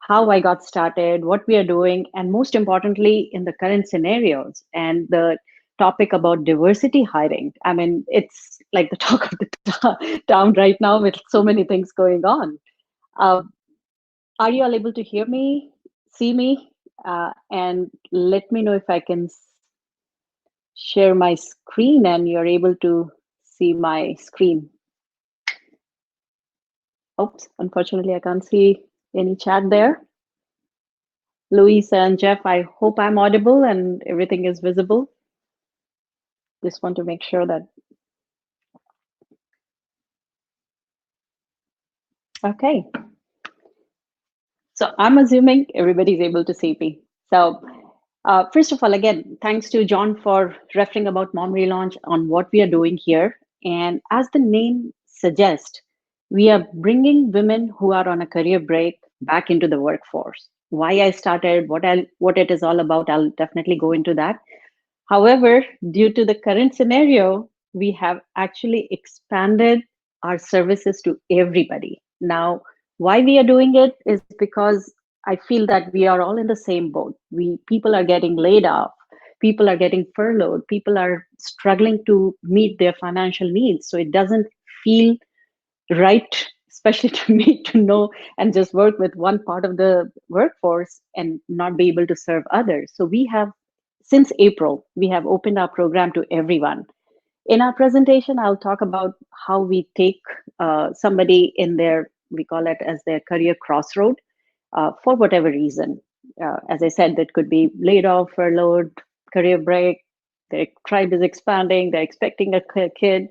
how I got started, what we are doing, and most importantly, in the current scenarios and the topic about diversity hiring. I mean, it's like the talk of the town right now with so many things going on. Are you all able to hear me, see me? And let me know if I can share my screen and you're able to see my screen. Oops, unfortunately, I can't see any chat there. Louisa and Jeff, I hope I'm audible and everything is visible. Just want to make sure that. Okay. So I'm assuming everybody's able to see me. So first of all, again, thanks to John for referring about Mom Relaunch on what we are doing here. And as the name suggests, we are bringing women who are on a career break back into the workforce. Why I started, what it is all about, I'll definitely go into that. However, due to the current scenario, we have actually expanded our services to everybody. Now, why we are doing it is because I feel that we are all in the same boat. People are getting laid off, people are getting furloughed, people are struggling to meet their financial needs. So it doesn't feel right, especially to me, to know and just work with one part of the workforce and not be able to serve others. So we have, since April, we have opened our program to everyone. In our presentation, I'll talk about how we take somebody in their, we call it as their career crossroad for whatever reason. As I said, that could be laid off, furloughed, career break, their tribe is expanding, they're expecting a kid.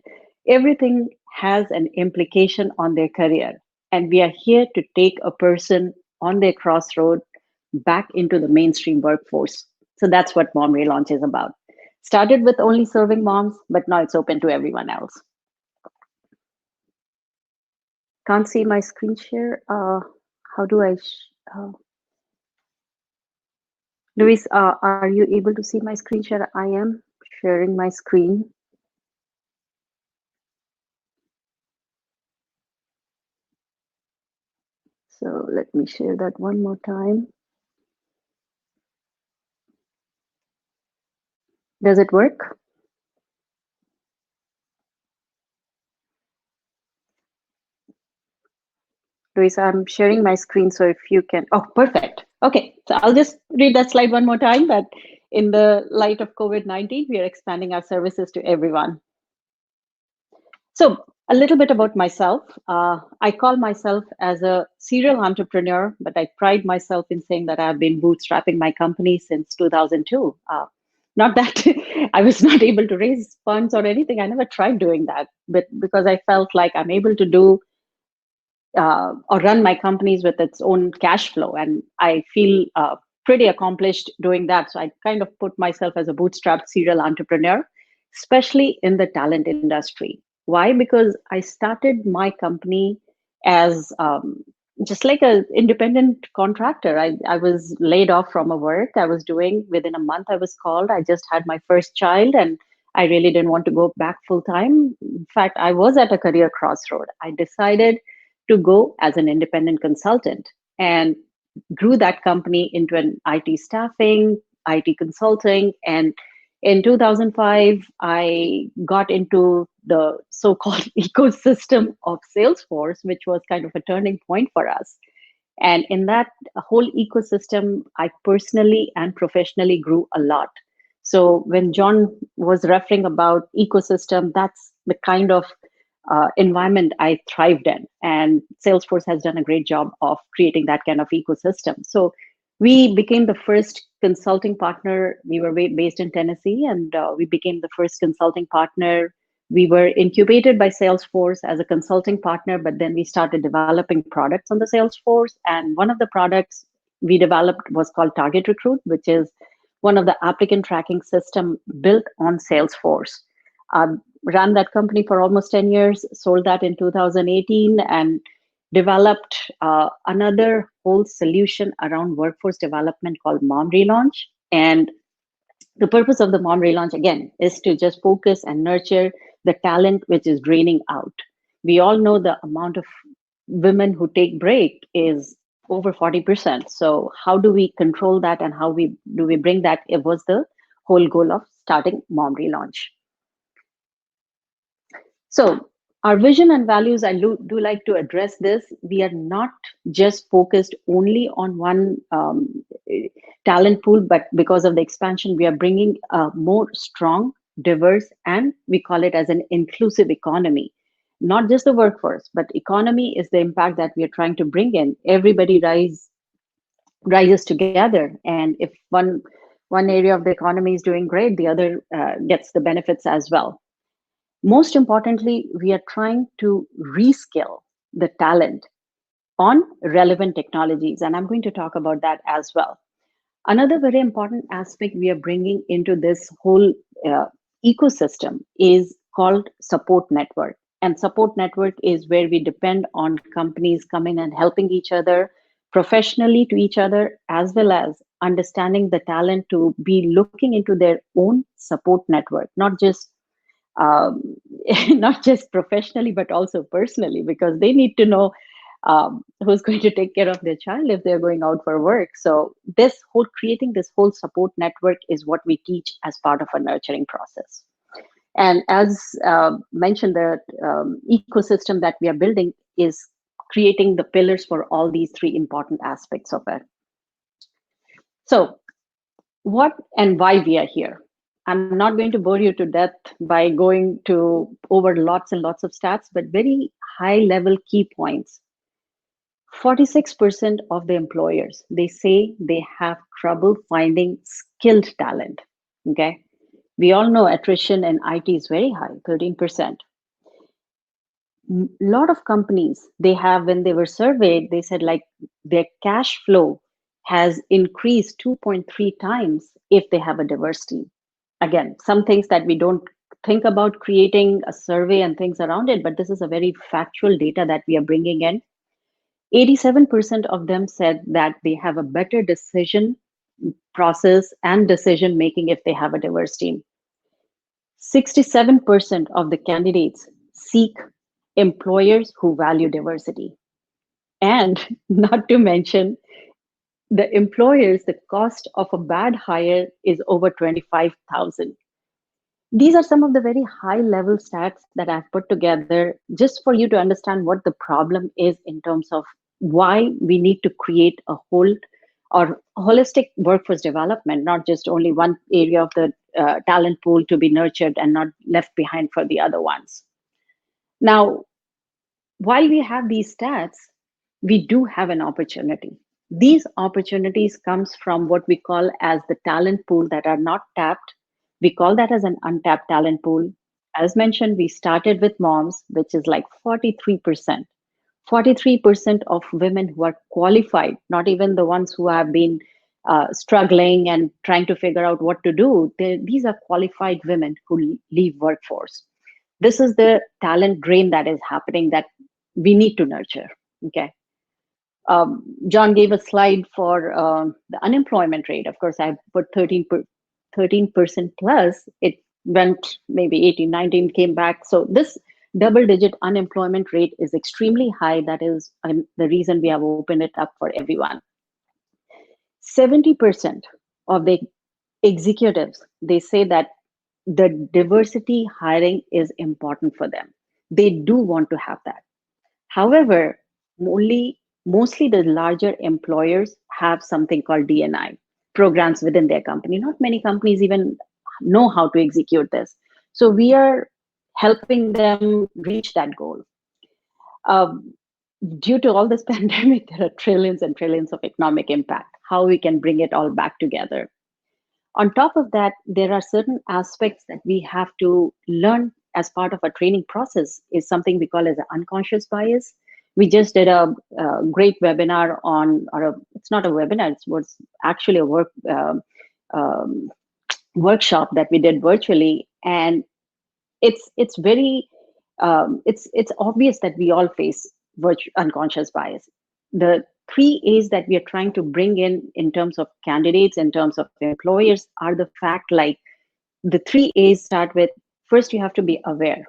Everything has an implication on their career. And we are here to take a person on their crossroad back into the mainstream workforce. So that's what Mom Relaunch is about. Started with only serving moms, but now it's open to everyone else. Can't see my screen share. How do I? Luis, are you able to see my screen share? I am sharing my screen. So let me share that one more time. Does it work? Luis, I'm sharing my screen, so if you can, oh, perfect. Okay, so I'll just read that slide one more time, that in the light of COVID-19, we are expanding our services to everyone. So A little bit about myself. I call myself as a serial entrepreneur, but I pride myself in saying that I've been bootstrapping my company since 2002. Not that I was not able to raise funds or anything. I never tried doing that, but because I felt like I'm able to do or run my companies with its own cash flow, and I feel pretty accomplished doing that. So I kind of put myself as a bootstrapped serial entrepreneur, especially in the talent industry. Why? Because I started my company as just like an independent contractor. I was laid off from a work I was doing. Within a month, I was called. I just had my first child, and I really didn't want to go back full time. In fact, I was at a career crossroad. I decided to go as an independent consultant and grew that company into an IT staffing, IT consulting, and in 2005, I got into the so-called ecosystem of Salesforce, which was kind of a turning point for us. And in that whole ecosystem, I personally and professionally grew a lot. So when John was referring about ecosystem, that's the kind of environment I thrived in. And Salesforce has done a great job of creating that kind of ecosystem. So we became the first consulting partner. We were based in Tennessee, and we became the first consulting partner. We were incubated by Salesforce as a consulting partner, but then we started developing products on the Salesforce. And one of the products we developed was called Target Recruit, which is one of the applicant tracking system built on Salesforce. Ran that company for almost 10 years, sold that in 2018, and developed another whole solution around workforce development called Mom Relaunch. And the purpose of the Mom Relaunch, again, is to just focus and nurture the talent which is draining out. We all know the amount of women who take break is over 40%. So how do we control that, and how do we bring that? It was the whole goal of starting Mom Relaunch. So our vision and values, I do like to address this. We are not just focused only on one talent pool, but because of the expansion, we are bringing a more strong, diverse, and we call it as an inclusive economy. Not just the workforce, but economy is the impact that we are trying to bring in. Everybody rises together, and if one area of the economy is doing great, the other gets the benefits as well. Most importantly, we are trying to reskill the talent on relevant technologies, and I'm going to talk about that as well. Another very important aspect we are bringing into this whole ecosystem is called support network. And support network is where we depend on companies coming and helping each other professionally to each other, as well as understanding the talent to be looking into their own support network, not just professionally, but also personally, because they need to know who's going to take care of their child if they're going out for work. So creating this whole support network is what we teach as part of a nurturing process. And as mentioned, the ecosystem that we are building is creating the pillars for all these three important aspects of it. So what and why we are here? I'm not going to bore you to death by going over lots and lots of stats, but very high level key points. 46% of the employers, they say they have trouble finding skilled talent. Okay. We all know attrition in IT is very high, 13%. A lot of companies, when they were surveyed, they said like their cash flow has increased 2.3 times if they have a diverse team. Again, some things that we don't think about creating a survey and things around it, but this is a very factual data that we are bringing in. 87% of them said that they have a better decision process and decision making if they have a diverse team. 67% of the candidates seek employers who value diversity. And not to mention, the employers, the cost of a bad hire is over 25,000. These are some of the very high level stats that I've put together just for you to understand what the problem is in terms of why we need to create a holistic workforce development, not just only one area of the talent pool to be nurtured and not left behind for the other ones. Now, while we have these stats, we do have an opportunity. These opportunities comes from what we call as the talent pool that are not tapped. We call that as an untapped talent pool. As mentioned, we started with moms, which is like 43%. 43% of women who are qualified, not even the ones who have been struggling and trying to figure out what to do. These are qualified women who leave workforce. This is the talent drain that is happening that we need to nurture. Okay. John gave a slide for the unemployment rate. Of course, I put 13% plus. It went maybe 18, 19, came back. So this double-digit unemployment rate is extremely high. That is the reason we have opened it up for everyone. 70% of the executives, they say that the diversity hiring is important for them. They do want to have that. However, mostly the larger employers have something called D&I programs within their company. Not many companies even know how to execute this. So we are helping them reach that goal. Due to all this pandemic, there are trillions and trillions of economic impact, how we can bring it all back together. On top of that, there are certain aspects that we have to learn as part of a training process is something we call as an unconscious bias. We just did a great webinar on, it's not a webinar, it was actually a workshop that we did virtually. And it's very, it's obvious that we all face unconscious bias. The 3 A's that we are trying to bring in terms of candidates, in terms of employers, are the fact like the 3 A's start with, first, you have to be aware.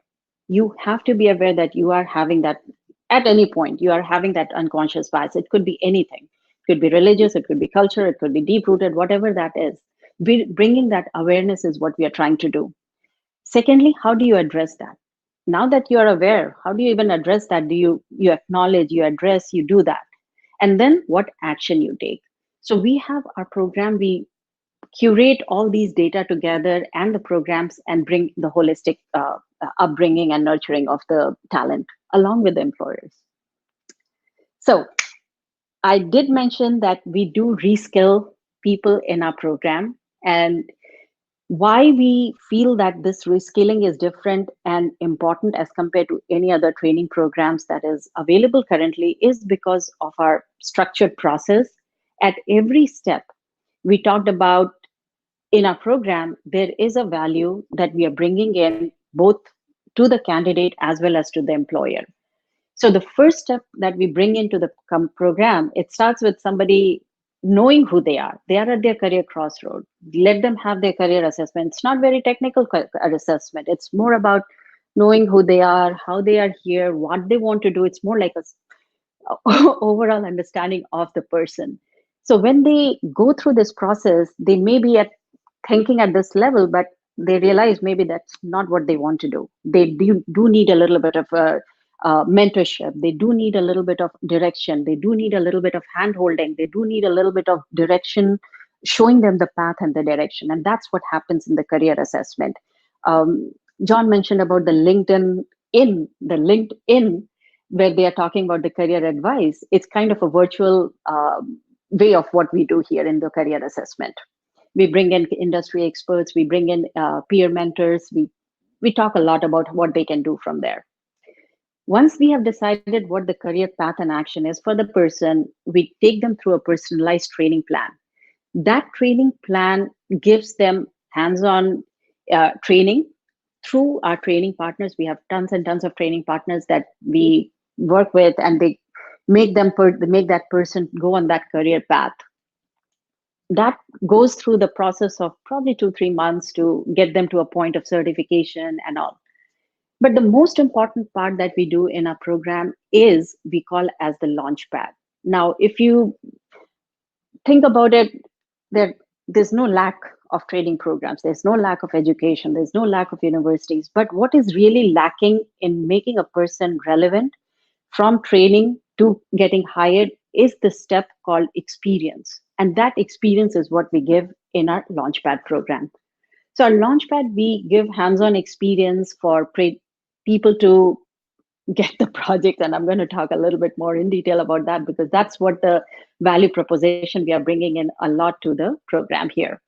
You have to be aware that you are having that at any point, you are having that unconscious bias. It could be anything. It could be religious, it could be culture, it could be deep-rooted, whatever that is. Bringing that awareness is what we are trying to do. Secondly, how do you address that? Now that you are aware, how do you even address that? Do you acknowledge, you address, you do that? And then what action you take? So we have our program, we curate all these data together and the programs and bring the holistic upbringing and nurturing of the talent along with the employers. So I did mention that we do reskill people in our program, and why we feel that this reskilling is different and important as compared to any other training programs that is available currently is because of our structured process. At every step, we talked about in our program, there is a value that we are bringing in both to the candidate as well as to the employer. So the first step that we bring into the program, it starts with somebody knowing who they are. They are at their career crossroad. Let them have their career assessment. It's not very technical assessment. It's more about knowing who they are, how they are here, what they want to do. It's more like a overall understanding of the person. So when they go through this process, they may be thinking at this level, but they realize maybe that's not what they want to do. They do need a little bit of mentorship. They do need a little bit of direction. They do need a little bit of hand-holding. They do need a little bit of direction, showing them the path and the direction. And that's what happens in the career assessment. John mentioned about the LinkedIn, where they are talking about the career advice. It's kind of a virtual way of what we do here in the career assessment. We bring in industry experts, we bring in peer mentors, we talk a lot about what they can do from there. Once we have decided what the career path and action is for the person, we take them through a personalized training plan. That training plan gives them hands-on training through our training partners. We have tons and tons of training partners that we work with, and they make that person go on that career path. That goes through the process of probably 2-3 months to get them to a point of certification and all. But the most important part that we do in our program is we call as the launch pad. Now, if you think about it, there's no lack of training programs. There's no lack of education. There's no lack of universities. But what is really lacking in making a person relevant from training to getting hired is the step called experience. And that experience is what we give in our Launchpad program. So our Launchpad, we give hands-on experience for people to get the project. And I'm going to talk a little bit more in detail about that, because that's what the value proposition we are bringing in a lot to the program here.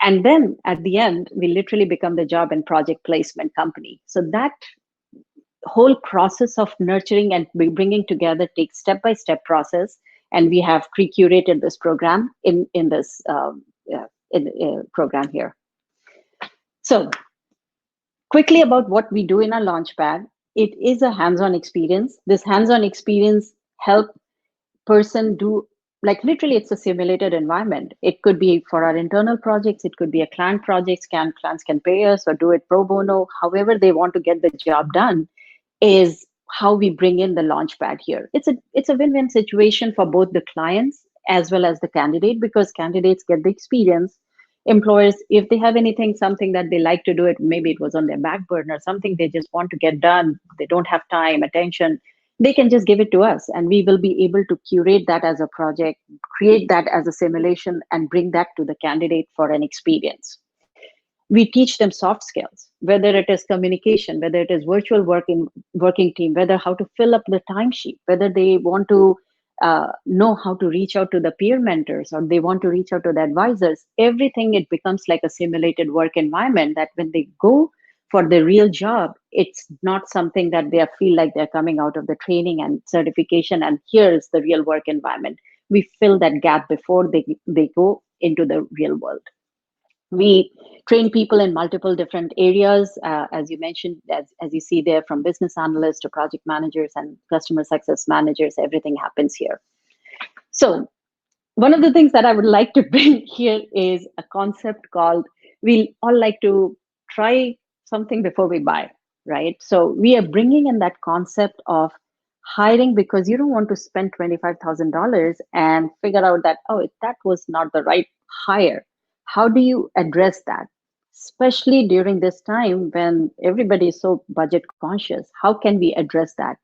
And then at the end, we literally become the job and project placement company. So that whole process of nurturing and bringing together takes step-by-step process. And we have pre-curated this program in this program here. So quickly about what we do in our Launchpad. It is a hands-on experience. This hands-on experience help person do, like literally it's a simulated environment. It could be for our internal projects. It could be a client projects. Clients can pay us or do it pro bono. However they want to get the job done is how we bring in the Launchpad here. It's a win-win situation for both the clients as well as the candidate, because candidates get the experience. Employers, if they have something that they like to do it, maybe it was on their back burner, something they just want to get done, they don't have time, attention, they can just give it to us, and we will be able to curate that as a project, create that as a simulation, and bring that to the candidate for an experience. We teach them soft skills, whether it is communication, whether it is virtual working team, whether how to fill up the timesheet, whether they want to know how to reach out to the peer mentors, or they want to reach out to the advisors. Everything, it becomes like a simulated work environment that when they go for the real job, it's not something that they feel like they're coming out of the training and certification and here's the real work environment. We fill that gap before they go into the real world. We train people in multiple different areas, as you mentioned, as you see there, from business analysts to project managers and customer success managers, everything happens here. So one of the things that I would like to bring here is a concept called, we all like to try something before we buy, right? So we are bringing in that concept of hiring because you don't want to spend $25,000 and figure out that, oh, that was not the right hire. How do you address that? Especially during this time when everybody is so budget conscious, how can we address that?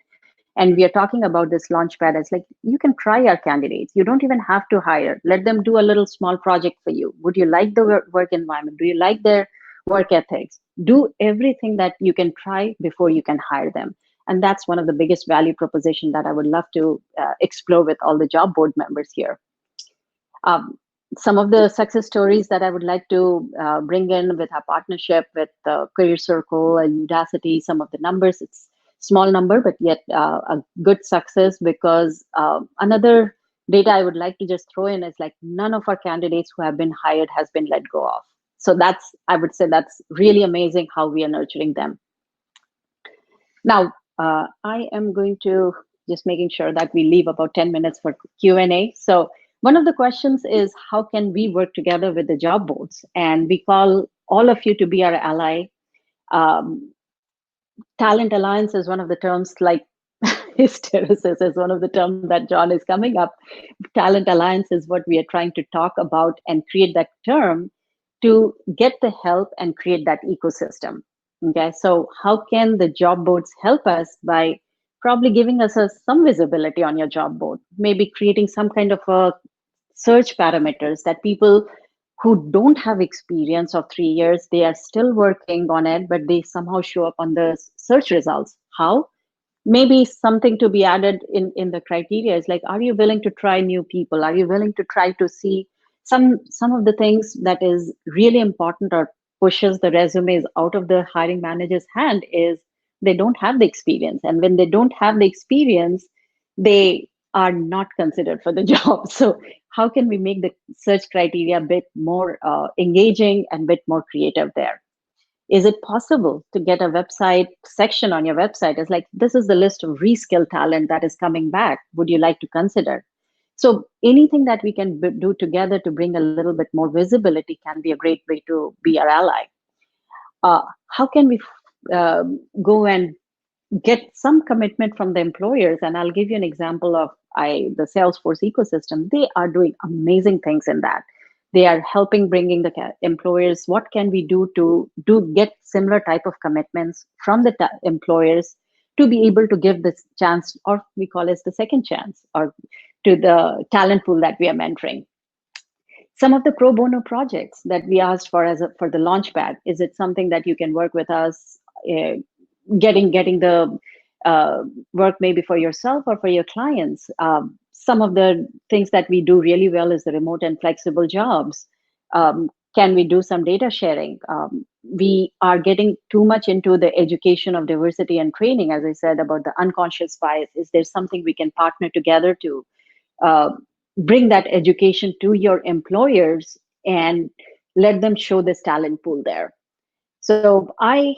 And we are talking about this Launchpad as like, you can try our candidates. You don't even have to hire. Let them do a little small project for you. Would you like the work environment? Do you like their work ethics? Do everything that you can try before you can hire them. And that's one of the biggest value proposition that I would love to explore with all the job board members here. Some of the success stories that I would like to bring in with our partnership with Career Circle and Udacity, some of the numbers, it's small number, but yet a good success, because another data I would like to just throw in is like none of our candidates who have been hired has been let go of. So that's, I would say that's really amazing how we are nurturing them. Now, I am going to just making sure that we leave about 10 minutes for Q&A. So one of the questions is, how can we work together with the job boards? And we call all of you to be our ally. Talent Alliance is one of the terms, like hysteresis is one of the terms that John is coming up. Talent Alliance is what we are trying to talk about and create that term to get the help and create that ecosystem. Okay, so how can the job boards help us by probably giving us some visibility on your job board, maybe creating some kind of a search parameters that people who don't have experience of 3 years, they are still working on it, but they somehow show up on the search results. How? Maybe something to be added in the criteria is like, are you willing to try new people? Are you willing to try to see some of the things that is really important or pushes the resumes out of the hiring manager's hand is they don't have the experience. And when they don't have the experience, they are not considered for the job. So how can we make the search criteria a bit more engaging and a bit more creative there? Is it possible to get a website section on your website? It's like, this is the list of reskilled talent that is coming back. Would you like to consider? So anything that we can do together to bring a little bit more visibility can be a great way to be our ally. How can we go and get some commitment from the employers? And I'll give you an example of the Salesforce ecosystem. They are doing amazing things in that. They are helping bringing the employers, what can we do to get similar type of commitments from the employers to be able to give this chance, or we call it the second chance, or to the talent pool that we are mentoring. Some of the pro bono projects that we asked for for the Launchpad, is it something that you can work with us, getting the work maybe for yourself or for your clients. Some of the things that we do really well is the remote and flexible jobs. Can we do some data sharing? We are getting too much into the education of diversity and training, as I said, about the unconscious bias. Is there something we can partner together to bring that education to your employers and let them show this talent pool there? So I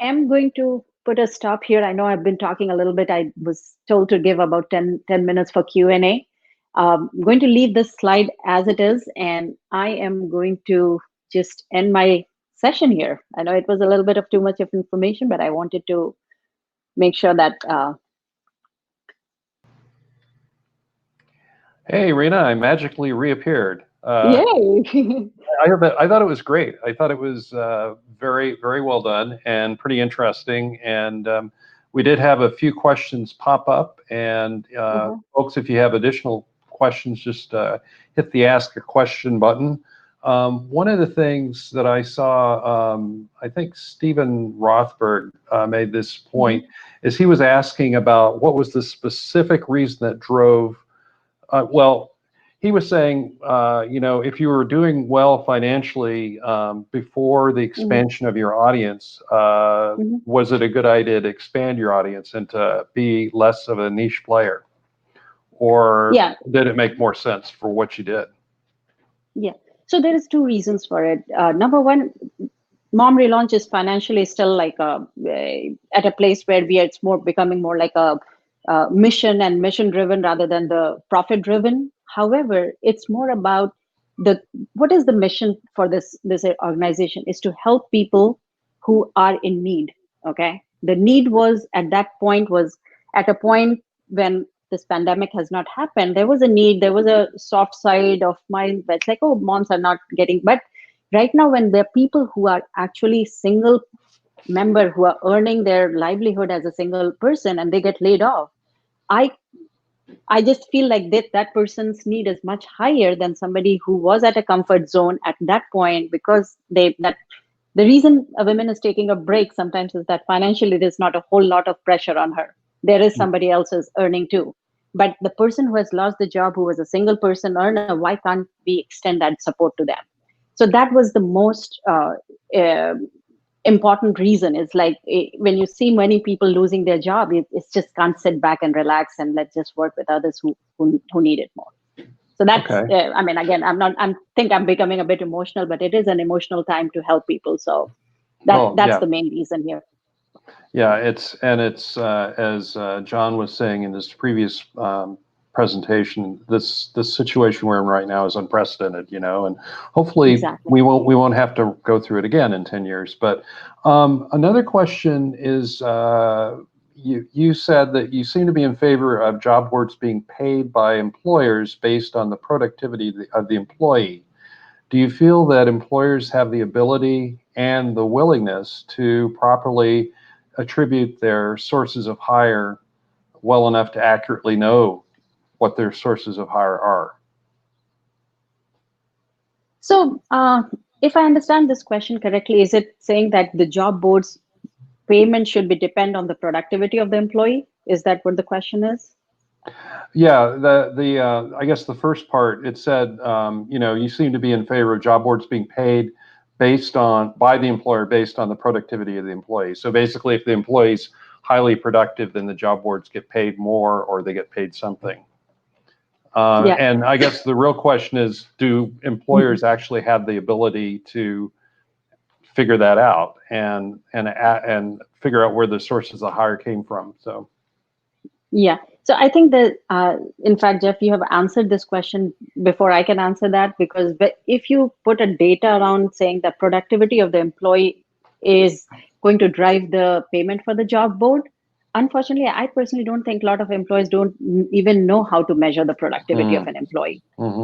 am going to put a stop here. I know I've been talking a little bit. I was told to give about 10 minutes for Q&A. I'm going to leave this slide as it is, and I am going to just end my session here. I know it was a little bit of too much of information, but I wanted to make sure that. Hey, Rena, I magically reappeared. Yay! I thought it was great. I thought it was very, very well done and pretty interesting. And we did have a few questions pop up. And folks, if you have additional questions, just hit the Ask a Question button. One of the things that I saw, I think Stephen Rothberg made this point, is he was asking about what was the specific reason that drove, well, he was saying, you know, if you were doing well financially before the expansion of your audience, was it a good idea to expand your audience and to be less of a niche player? Or did it make more sense for what you did? Yeah, so there is two reasons for it. Number one, Mom Relaunch is financially still like at a place where it's more becoming more like a mission and mission driven rather than the profit driven. However, it's more about what is the mission for this organization is to help people who are in need. Okay, the need was at a point when this pandemic has not happened. There was a need. There was a soft side of mind that's like, oh, moms are not getting. But right now, when there are people who are actually single member who are earning their livelihood as a single person and they get laid off, I just feel like that person's need is much higher than somebody who was at a comfort zone at that point, because the reason a woman is taking a break sometimes is that financially there's not a whole lot of pressure on her. There is somebody else who's earning too. But the person who has lost the job, who was a single person earner, why can't we extend that support to them? So that was the most important reason. Is like when you see many people losing their job, it's just can't sit back and relax and let's just work with others who need it more. So that's I mean, again, I think I'm becoming a bit emotional, but it is an emotional time to help people. So that's the main reason here. Yeah, it's as John was saying in this previous presentation, this situation we're in right now is unprecedented, you know, and hopefully we won't have to go through it again in 10 years. But another question is, you said that you seem to be in favor of job boards being paid by employers based on the productivity of the employee. Do you feel that employers have the ability and the willingness to properly attribute their sources of hire well enough to accurately know what their sources of hire are? So if I understand this question correctly, is it saying that the job board's payment should be depend on the productivity of the employee? Is that what the question is? Yeah, I guess the first part, it said, you know, you seem to be in favor of job boards being paid by the employer based on the productivity of the employee. So basically, if the employee's highly productive, then the job boards get paid more or they get paid something. And I guess the real question is, do employers actually have the ability to figure that out and figure out where the sources of hire came from? So so I think that in fact, Jeff, you have answered this question before I can answer that, because if you put a data around saying that productivity of the employee is going to drive the payment for the job board, unfortunately, I personally don't think a lot of employees don't even know how to measure the productivity of an employee.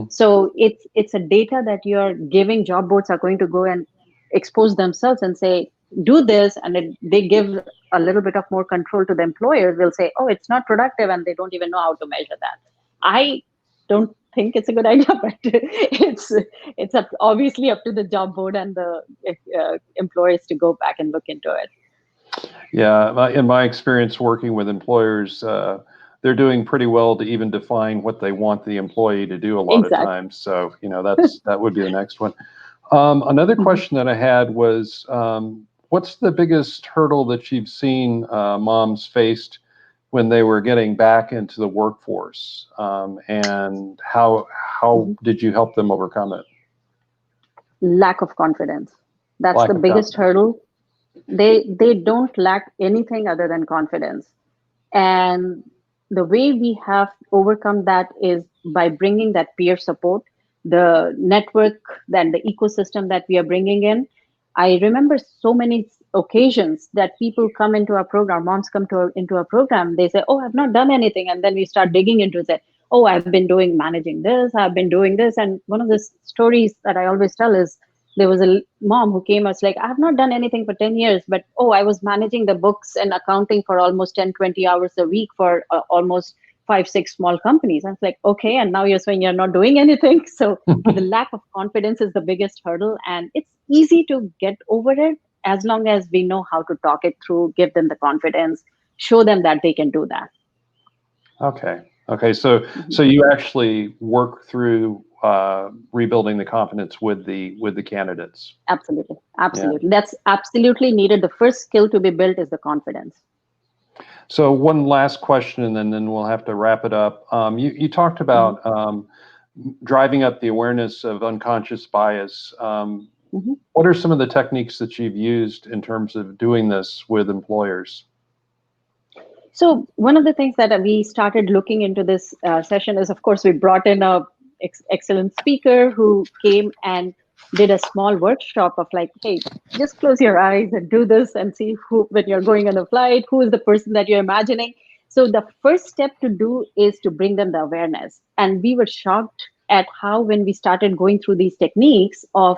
So it's a data that you're giving. Job boards are going to go and expose themselves and say, do this, and they give a little bit of more control to the employer. They'll say, oh, it's not productive, and they don't even know how to measure that. I don't think it's a good idea, but it's obviously up to the job board and the employers to go back and look into it. Yeah, in my experience working with employers, they're doing pretty well to even define what they want the employee to do a lot of times. So, that would be the next one. Another question that I had was, what's the biggest hurdle that you've seen moms faced when they were getting back into the workforce, and how did you help them overcome it? Lack of confidence. That's Lack the of biggest confidence. hurdle. They don't lack anything other than confidence. And the way we have overcome that is by bringing that peer support, the network, then the ecosystem that we are bringing in. I remember so many occasions that people come into our program, moms come into our program, they say, oh, I've not done anything. And then we start digging into it. Oh, I've been managing this, I've been doing this. And one of the stories that I always tell is, there was a mom who came, was like, I have not done anything for 10 years, but I was managing the books and accounting for almost 10, 20 hours a week for almost 5, 6 small companies. I was like, okay, and now you're saying you're not doing anything. So the lack of confidence is the biggest hurdle, and it's easy to get over it as long as we know how to talk it through, give them the confidence, show them that they can do that. Okay. So you actually work through rebuilding the confidence with the candidates. Absolutely. Yeah. That's absolutely needed. The first skill to be built is the confidence. So one last question, and then we'll have to wrap it up. You talked about driving up the awareness of unconscious bias. What are some of the techniques that you've used in terms of doing this with employers? So one of the things that we started looking into this session is, of course, we brought in a excellent speaker who came and did a small workshop of like, hey, just close your eyes and do this and see who, when you're going on a flight, who is the person that you're imagining. So the first step to do is to bring them the awareness. And we were shocked at how, when we started going through these techniques of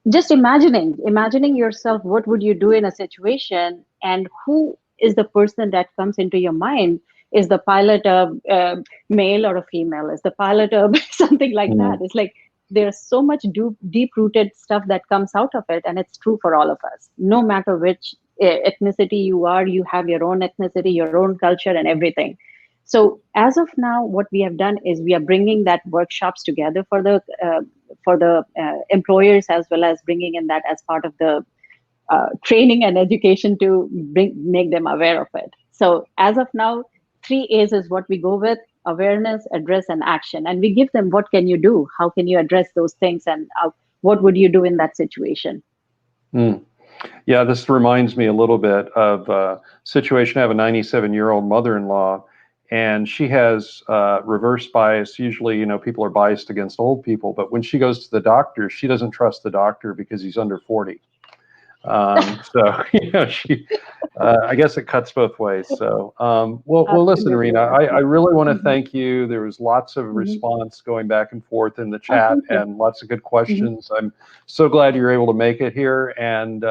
just imagining yourself, what would you do in a situation, and who is the person that comes into your mind? Is the pilot a male or a female? Is the pilot something like that? It's like there's so much deep-rooted stuff that comes out of it, and it's true for all of us. No matter which ethnicity you are, you have your own ethnicity, your own culture, and everything. So as of now, what we have done is we are bringing that workshops together for the employers, as well as bringing in that as part of the training and education to make them aware of it. So as of now, 3 A's is what we go with: awareness, address, and action. And we give them, what can you do? How can you address those things? And what would you do in that situation? Yeah, this reminds me a little bit of a situation. I have a 97-year-old mother-in-law, and she has reverse bias. Usually, people are biased against old people, but when she goes to the doctor, she doesn't trust the doctor because he's under 40. So, I guess it cuts both ways. So, well, listen, Reena, I really want to thank you. There was lots of response going back and forth in the chat, and lots of good questions. I'm so glad you're able to make it here. And,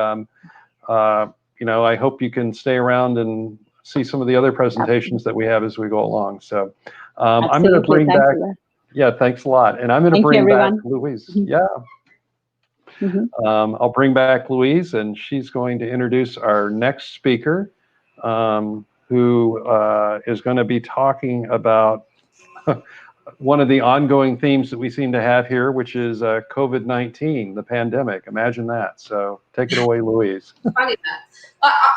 I hope you can stay around and see some of the other presentations that we have as we go along. So, I'm going to bring back, thanks a lot. And I'm going to bring back Louise. I'll bring back Louise, and she's going to introduce our next speaker, who is going to be talking about one of the ongoing themes that we seem to have here, which is COVID-19, the pandemic. Imagine that. So take it away, Louise. Funny that.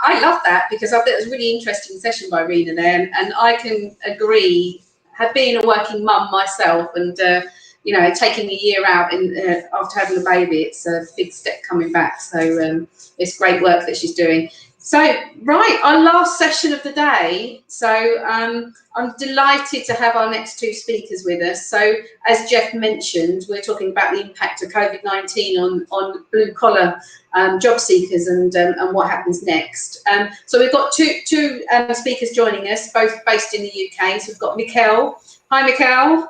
I love that, because I thought it was a really interesting session by Reena there, and I can agree. Have been a working mum myself, and taking a year out after having a baby, it's a big step coming back. So it's great work that she's doing. So, right, our last session of the day. So I'm delighted to have our next 2 speakers with us. So as Jeff mentioned, we're talking about the impact of COVID-19 on blue collar job seekers and what happens next. So we've got two speakers joining us, both based in the UK. So we've got Mikhil. Hi, Mikhil.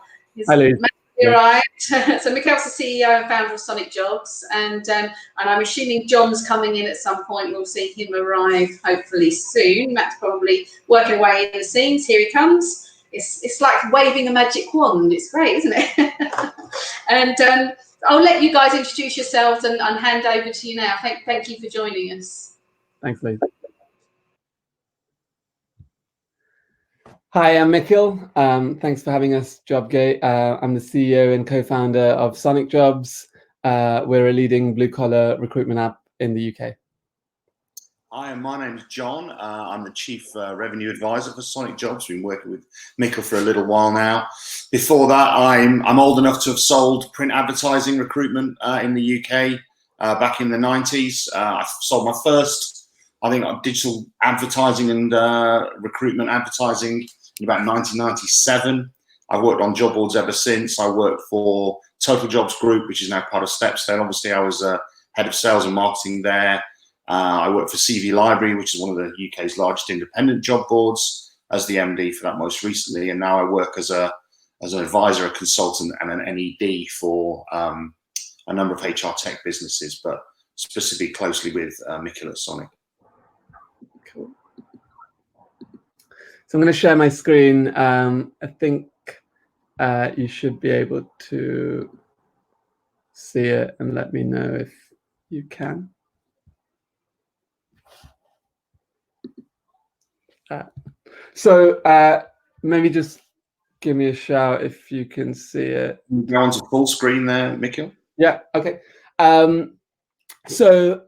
Hi, Liz. Right. So Mikhil's the CEO and founder of SonicJobs, and I'm assuming John's coming in at some point. We'll see him arrive hopefully soon. Matt's probably working away in the scenes. Here he comes. It's like waving a magic wand. It's great, isn't it? And I'll let you guys introduce yourselves and hand over to you now. Thank you for joining us. Thanks, Liz. Hi, I'm Mikhil. Thanks for having us, Jobg8. I'm the CEO and co-founder of SonicJobs. We're a leading blue-collar recruitment app in the UK. Hi, my name's John. I'm the Chief Revenue Advisor for SonicJobs. Been working with Mikhil for a little while now. Before that, I'm old enough to have sold print advertising recruitment in the UK back in the 90s. I sold my first, I think, digital advertising and recruitment advertising in about 1997. I've worked on job boards ever since. I worked for Total Jobs Group, which is now part of Stepstone. Obviously, I was head of sales and marketing there. I worked for CV Library, which is one of the UK's largest independent job boards, as the MD for that most recently. And now I work as an advisor, a consultant, and an NED for a number of HR tech businesses, but specifically closely with Mikhil at Sonic. Cool. So I'm going to share my screen. I think you should be able to see it, and let me know if you can. So maybe just give me a shout if you can see it. Go on to full screen there, Mikhil. Yeah, okay. So,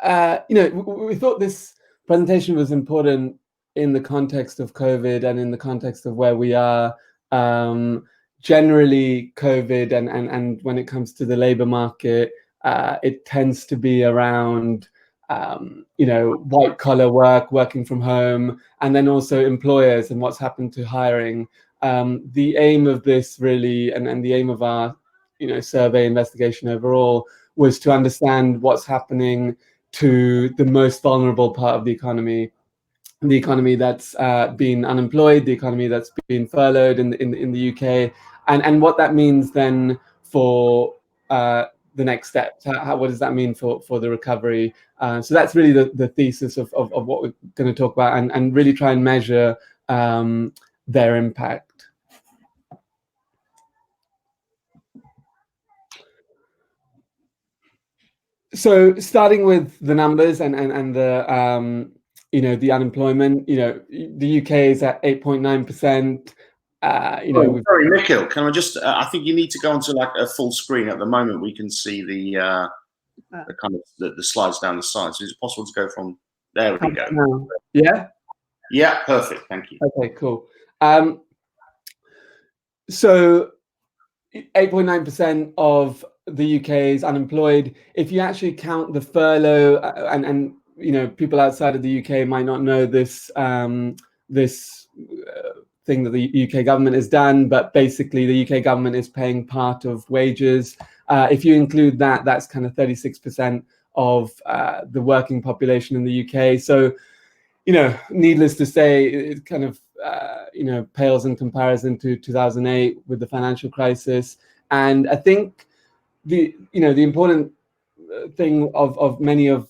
we thought this presentation was important in the context of COVID and in the context of where we are. Generally, COVID and when it comes to the labor market, it tends to be around white collar work, working from home, and then also employers and what's happened to hiring. The aim of this really, and the aim of our survey investigation overall, was to understand what's happening to the most vulnerable part of the economy that's been unemployed, the economy that's been furloughed in the UK, and what that means then for the next steps. What does that mean for the recovery? So that's really the thesis of what we're going to talk about, and really try and measure their impact. So starting with the numbers and the the unemployment, the UK is at 8.9%. Sorry, Mikhil, can I just? I think you need to go onto like a full screen. At the moment, we can see the kind of the slides down the side. So is it possible to go from there? We go. Yeah. Yeah, perfect. Thank you. Okay, cool. So 8.9% of the UK is unemployed. If you actually count the furlough, and people outside of the UK might not know this thing that the UK government has done, but basically the UK government is paying part of wages. If you include that, that's kind of 36% of the working population in the UK. So, needless to say, it kind of pales in comparison to 2008 with the financial crisis. And I think the important thing of many of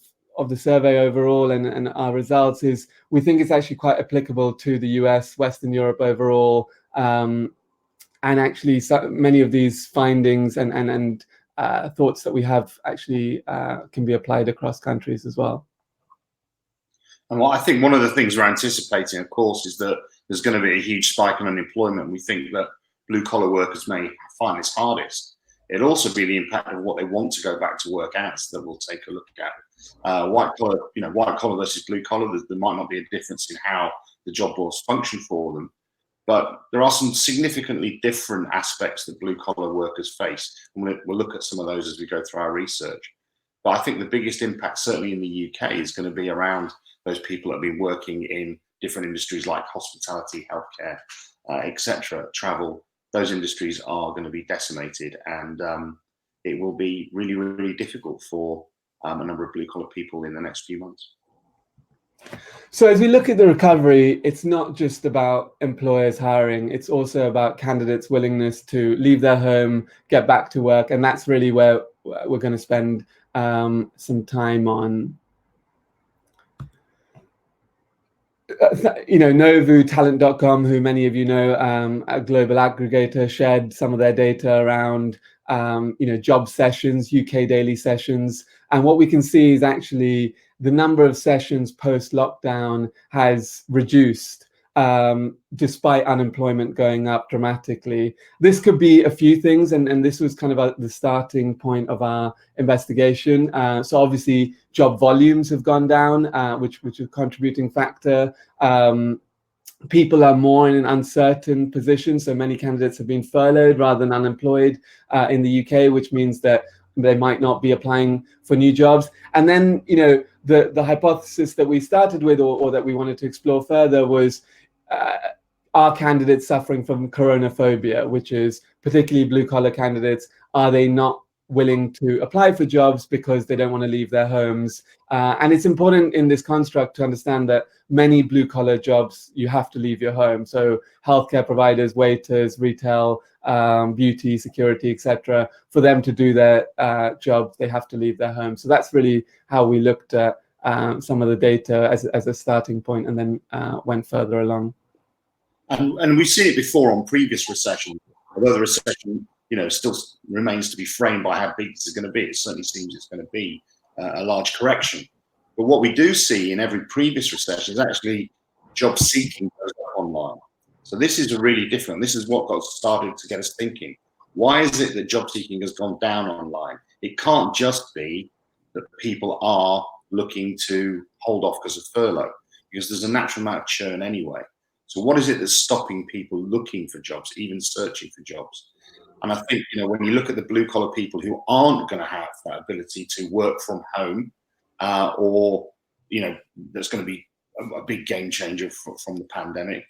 the survey overall and our results is we think it's actually quite applicable to the US, Western Europe overall, and actually many of these findings and thoughts that we have actually can be applied across countries as well. And I think one of the things we're anticipating, of course, is that there's going to be a huge spike in unemployment. We think that blue-collar workers may find this hardest. It'll also be the impact of what they want to go back to work as that we'll take a look at. White collar versus blue collar, there might not be a difference in how the job roles function for them, but there are some significantly different aspects that blue collar workers face. And we'll look at some of those as we go through our research. But I think the biggest impact, certainly in the UK, is going to be around those people that have been working in different industries like hospitality, healthcare, etc., travel. Those industries are going to be decimated, and it will be really, really difficult for a number of blue-collar people in the next few months. So as we look at the recovery, it's not just about employers hiring, it's also about candidates' willingness to leave their home, get back to work, and that's really where we're going to spend some time on. Novu, Talent.com, who many of you know, a global aggregator, shared some of their data around job sessions, UK daily sessions. And what we can see is actually the number of sessions post-lockdown has reduced. despite unemployment going up dramatically. This could be a few things, and this was kind of the starting point of our investigation. So obviously job volumes have gone down, which is a contributing factor. People are more in an uncertain position, so many candidates have been furloughed rather than unemployed in the UK, which means that they might not be applying for new jobs. And then, you know, the hypothesis that we started with, or that we wanted to explore further, was are candidates suffering from coronaphobia, which is particularly blue-collar candidates? Are they not willing to apply for jobs because they don't want to leave their homes? And it's important in this construct to understand that many blue-collar jobs, you have to leave your home. So healthcare providers, waiters, retail, beauty, security, etc. For them to do their jobs, they have to leave their home. So that's really how we looked at some of the data as a starting point, and then went further along. And we've seen it before on previous recessions. Although the recession, you know, still remains to be framed by how big this is going to be. It certainly seems it's going to be a large correction. But what we do see in every previous recession is actually job seeking goes up online. So this is really different. This is what got started to get us thinking. Why is it that job seeking has gone down online? It can't just be that people are looking to hold off because of furlough, because there's a natural amount of churn anyway. So what is it that's stopping people looking for jobs, even searching for jobs? And I think, you know, when you look at the blue collar people who aren't going to have that ability to work from home, or, you know, that's going to be a big game changer from the pandemic,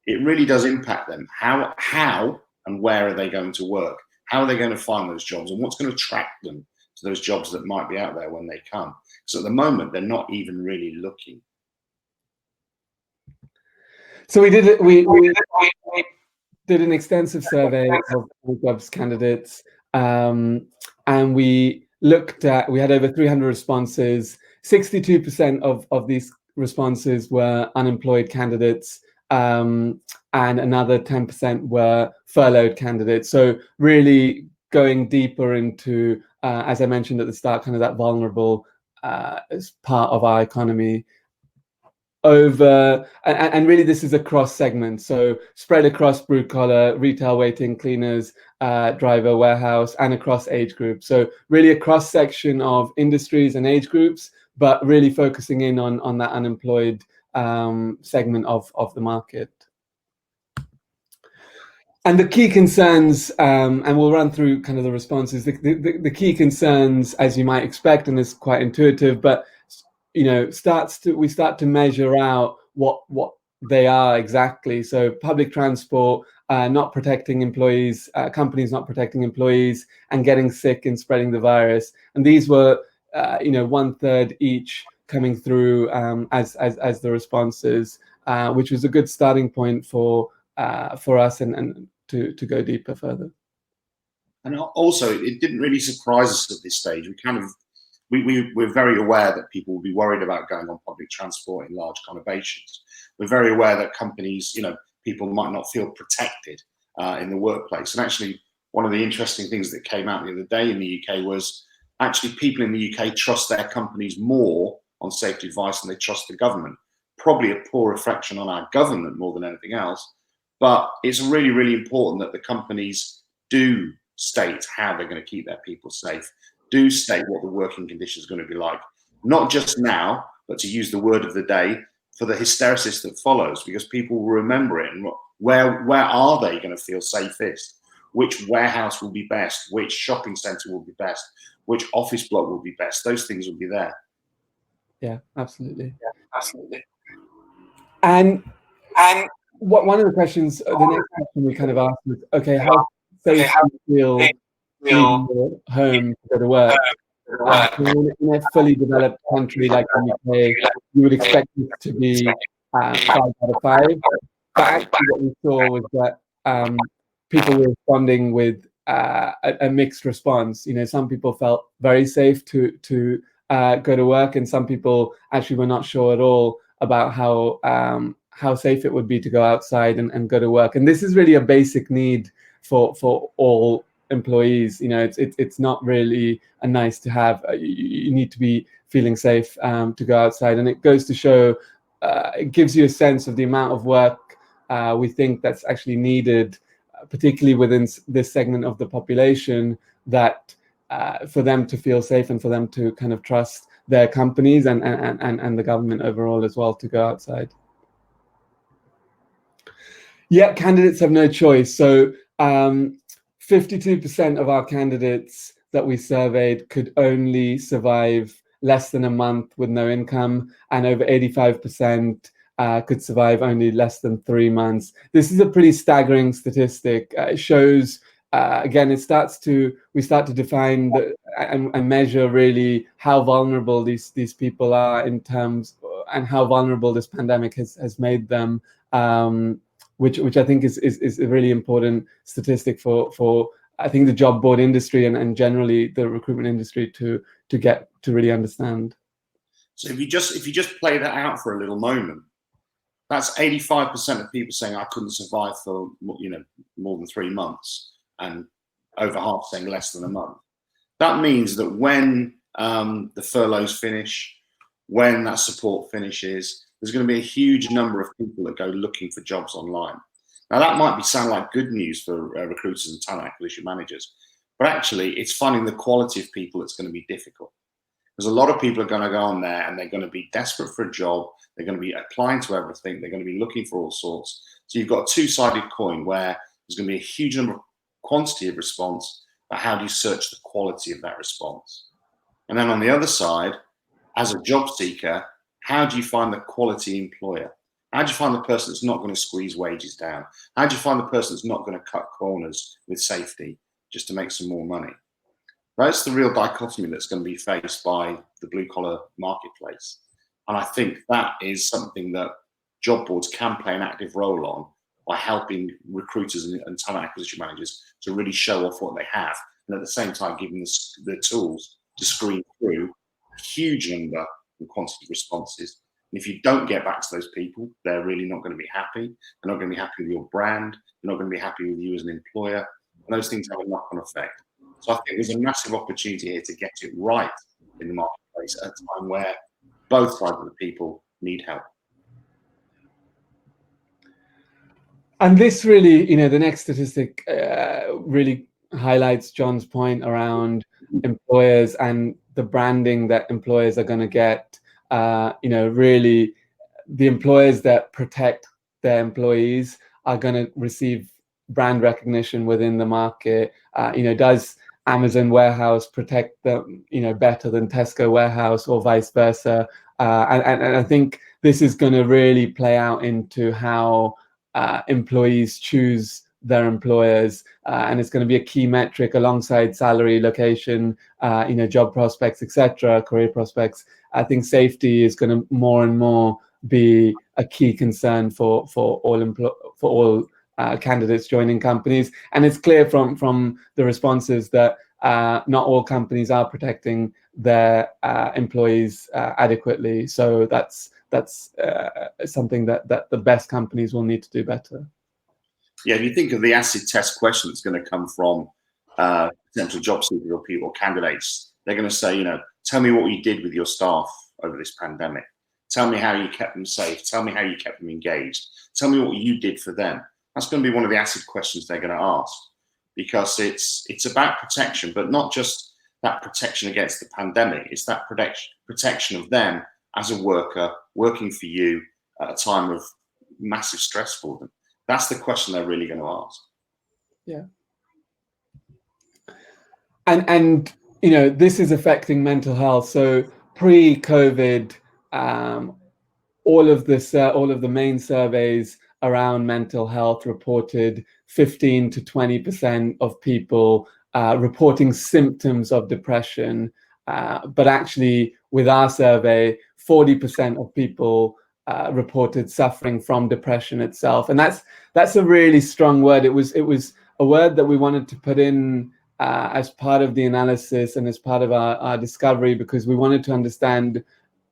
it really does impact them. How and where are they going to work? How are they going to find those jobs? And what's going to attract them to those jobs that might be out there when they come? So at the moment, they're not even really looking. So we did an extensive survey of jobs candidates, and we had over 300 responses. 62% of these responses were unemployed candidates, and another 10% were furloughed candidates. So really going deeper into, as I mentioned at the start, kind of that vulnerable as part of our economy. And really this is across segments, so spread across blue collar, retail, waiting, cleaners, driver, warehouse, and across age groups. So really a cross section of industries and age groups, but really focusing in on that unemployed segment of the market. And the key concerns, and we'll run through kind of the responses, the key concerns, as you might expect, and it's quite intuitive, but you know, we start to measure out what they are exactly. So public transport not protecting employees, companies not protecting employees, and getting sick and spreading the virus. And these were, you know, 1/3 each coming through as the responses, which was a good starting point for us and to go deeper further. And also, it didn't really surprise us at this stage. We're very aware that people will be worried about going on public transport in large conurbations. We're very aware that companies, you know, people might not feel protected in the workplace. And actually, one of the interesting things that came out the other day in the UK was actually people in the UK trust their companies more on safety advice than they trust the government. Probably a poor reflection on our government more than anything else. But it's really, really important that the companies do state how they're going to keep their people safe, do state what the working conditions are going to be like, not just now, but to use the word of the day, for the hysteresis that follows, because people will remember it. And where are they going to feel safest? Which warehouse will be best? Which shopping centre will be best? Which office block will be best? Those things will be there. Yeah, absolutely. Yeah, absolutely. And one of the questions, the next question we kind of asked was, okay, how safe do you feel leaving your home to go to work? In a fully developed country like the UK, you would expect it to be 5 out of 5. But actually what we saw was that people were responding with a mixed response. You know, some people felt very safe to go to work, and some people actually were not sure at all about how safe it would be to go outside and go to work. And this is really a basic need for all employees. You know, it's not really a nice to have. You need to be feeling safe to go outside. And it goes to show, it gives you a sense of the amount of work we think that's actually needed, particularly within this segment of the population, that for them to feel safe and for them to kind of trust their companies and the government overall as well to go outside. Yeah, candidates have no choice. So 52% of our candidates that we surveyed could only survive less than a month with no income, and over 85% could survive only less than 3 months. This is a pretty staggering statistic. It shows, again, we start to define and measure really how vulnerable these people are in terms, and how vulnerable this pandemic has made them, which I think is a really important statistic for I think the job board industry and generally the recruitment industry to get to really understand. So if you just play that out for a little moment, that's 85% of people saying I couldn't survive for more than 3 months, and over half saying less than a month. That means that when the furloughs finish, when that support finishes, there's going to be a huge number of people that go looking for jobs online. Now that might sound like good news for recruiters and talent acquisition managers, but actually it's finding the quality of people that's going to be difficult. Because a lot of people are going to go on there and they're going to be desperate for a job. They're going to be applying to everything. They're going to be looking for all sorts. So you've got a two-sided coin where there's going to be a huge number of quantity of response, but how do you search the quality of that response? And then on the other side, as a job seeker, how do you find the quality employer? How do you find the person that's not going to squeeze wages down? How do you find the person that's not going to cut corners with safety just to make some more money? That's the real dichotomy that's going to be faced by the blue-collar marketplace. And I think that is something that job boards can play an active role on by helping recruiters and talent acquisition managers to really show off what they have, and at the same time giving the tools to screen through a huge number and quantity of responses. And if you don't get back to those people, they're really not going to be happy. They're not going to be happy with your brand. They're not going to be happy with you as an employer. And those things have a knock-on effect. So I think there's a massive opportunity here to get it right in the marketplace at a time where both sides of the people need help. And this really, the next statistic really highlights John's point around employers and the branding that employers are going to get. Really, the employers that protect their employees are going to receive brand recognition within the market. Does Amazon warehouse protect them, better than Tesco warehouse, or vice versa? And I think this is going to really play out into how employees choose their employers, and it's going to be a key metric alongside salary, location, job prospects, etc., career prospects. I think safety is going to more and more be a key concern for all candidates joining companies, and it's clear from the responses that not all companies are protecting their employees adequately. So that's something that the best companies will need to do better. Yeah, if you think of the acid test question that's going to come from potential job seekers or people, or candidates, they're going to say, tell me what you did with your staff over this pandemic. Tell me how you kept them safe. Tell me how you kept them engaged. Tell me what you did for them. That's going to be one of the acid questions they're going to ask, because it's about protection, but not just that protection against the pandemic. It's that protection of them as a worker working for you at a time of massive stress for them. That's the question they're really going to ask. Yeah. And this is affecting mental health. So pre-COVID, all of the main surveys around mental health reported 15 to 20% of people reporting symptoms of depression. But actually, with our survey, 40% of people reported suffering from depression itself, and that's a really strong word. It was a word that we wanted to put in as part of the analysis and as part of our discovery, because we wanted to understand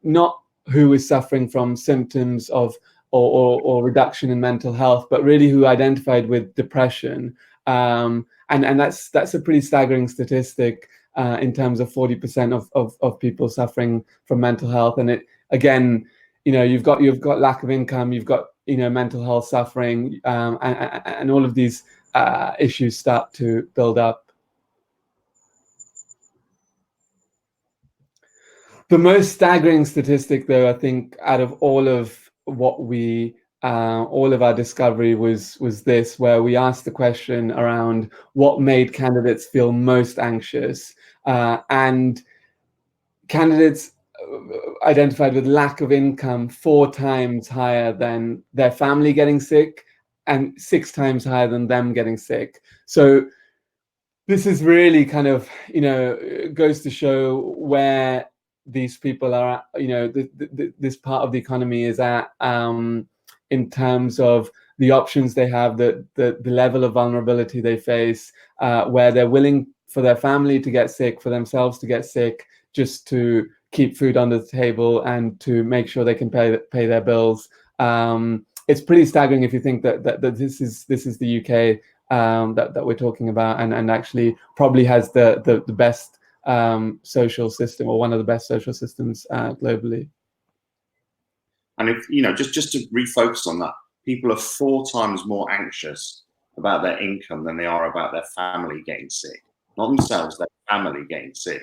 not who is suffering from symptoms of or reduction in mental health, but really who identified with depression. And that's a pretty staggering statistic in terms of 40% of people suffering from mental health. And it, again, you've got lack of income, you've got mental health suffering, and all of these issues start to build up. The most staggering statistic, though, I think, out of all of what we, all of our discovery was this, where we asked the question around what made candidates feel most anxious, and candidates identified with lack of income 4 times higher than their family getting sick, and 6 times higher than them getting sick. So this is really kind of, goes to show where these people are at, this part of the economy is at, in terms of the options they have, the level of vulnerability they face, where they're willing for their family to get sick, for themselves to get sick, just to keep food on the table and to make sure they can pay their bills. It's pretty staggering if you think that this is the UK that we're talking about, and actually probably has the best social system, or one of the best social systems globally. And if just to refocus on that, people are 4 times more anxious about their income than they are about their family getting sick. Not themselves, their family getting sick.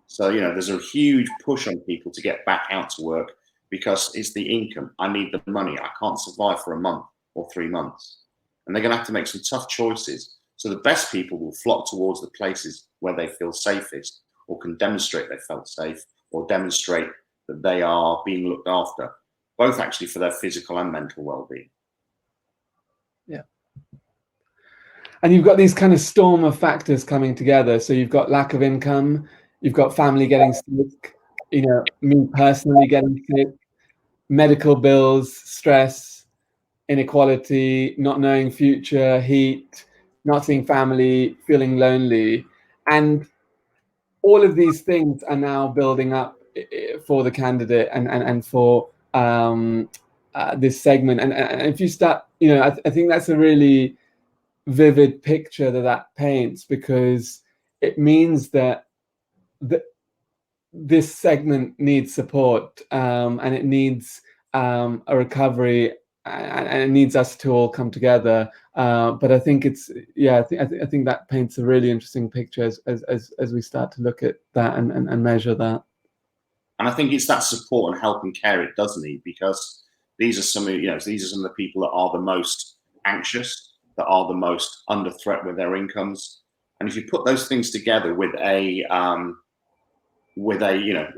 So there's a huge push on people to get back out to work because it's the income. I need the money. I can't survive for a month or 3 months. And they're going to have to make some tough choices. So the best people will flock towards the places where they feel safest, or can demonstrate they felt safe, or demonstrate that they are being looked after, both actually for their physical and mental well-being. Yeah. And you've got these kind of storm of factors coming together. So you've got lack of income, you've got family getting sick, me personally getting sick, medical bills, stress, inequality, not knowing future, heat, not seeing family, feeling lonely. And all of these things are now building up for the candidate and for this segment. And if you start, I think that's a really vivid picture that paints, because it means that this segment needs support, and it needs a recovery, and it needs us to all come together. But I think I think that paints a really interesting picture as we start to look at that and measure that. And I think it's that support and help and care it does need, because these are some of the people that are the most anxious, that are the most under threat with their incomes. And if you put those things together with a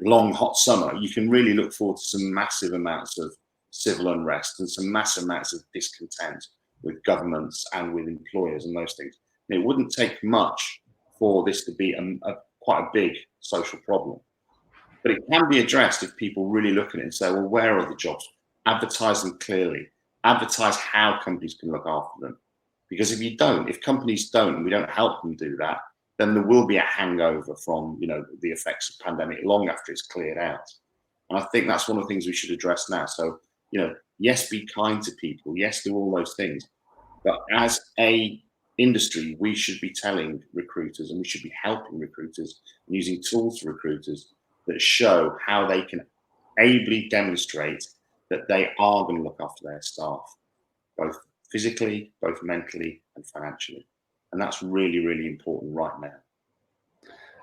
long hot summer, you can really look forward to some massive amounts of civil unrest and some massive amounts of discontent with governments and with employers and those things. And it wouldn't take much for this to be quite a big social problem. But it can be addressed if people really look at it and say, well, where are the jobs? Advertise them clearly. Advertise how companies can look after them. Because if companies don't, and we don't help them do that, then there will be a hangover from the effects of the pandemic long after it's cleared out. And I think that's one of the things we should address now. So, yes, be kind to people. Yes, do all those things. But as a industry, we should be telling recruiters, and we should be helping recruiters and using tools for recruiters that show how they can ably demonstrate that they are going to look after their staff, both physically, both mentally and financially. And that's really, really important right now.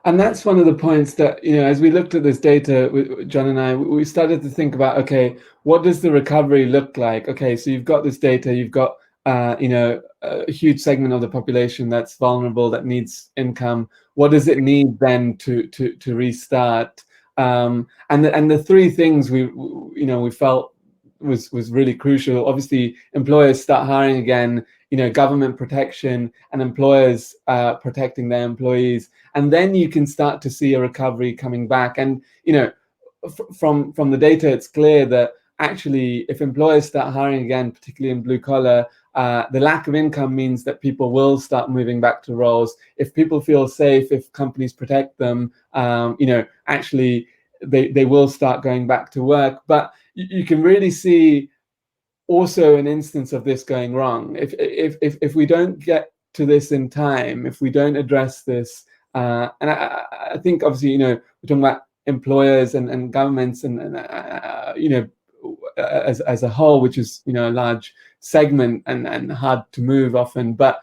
And that's one of the points that, as we looked at this data, John and I, we started to think about, okay, what does the recovery look like? Okay, so you've got this data, you've got, a huge segment of the population that's vulnerable, that needs income. What does it need then to restart? And the 3 things we felt was really crucial. Obviously, employers start hiring again, government protection, and employers protecting their employees. And then you can start to see a recovery coming back. And, from the data, it's clear that actually, if employers start hiring again, particularly in blue collar, the lack of income means that people will start moving back to roles. If people feel safe, if companies protect them, actually they will start going back to work. But you can really see also an instance of this going wrong. If we don't get to this in time, if we don't address this, and I think obviously, we're talking about employers and governments and as a whole, which is, you know, a large segment and hard to move often. But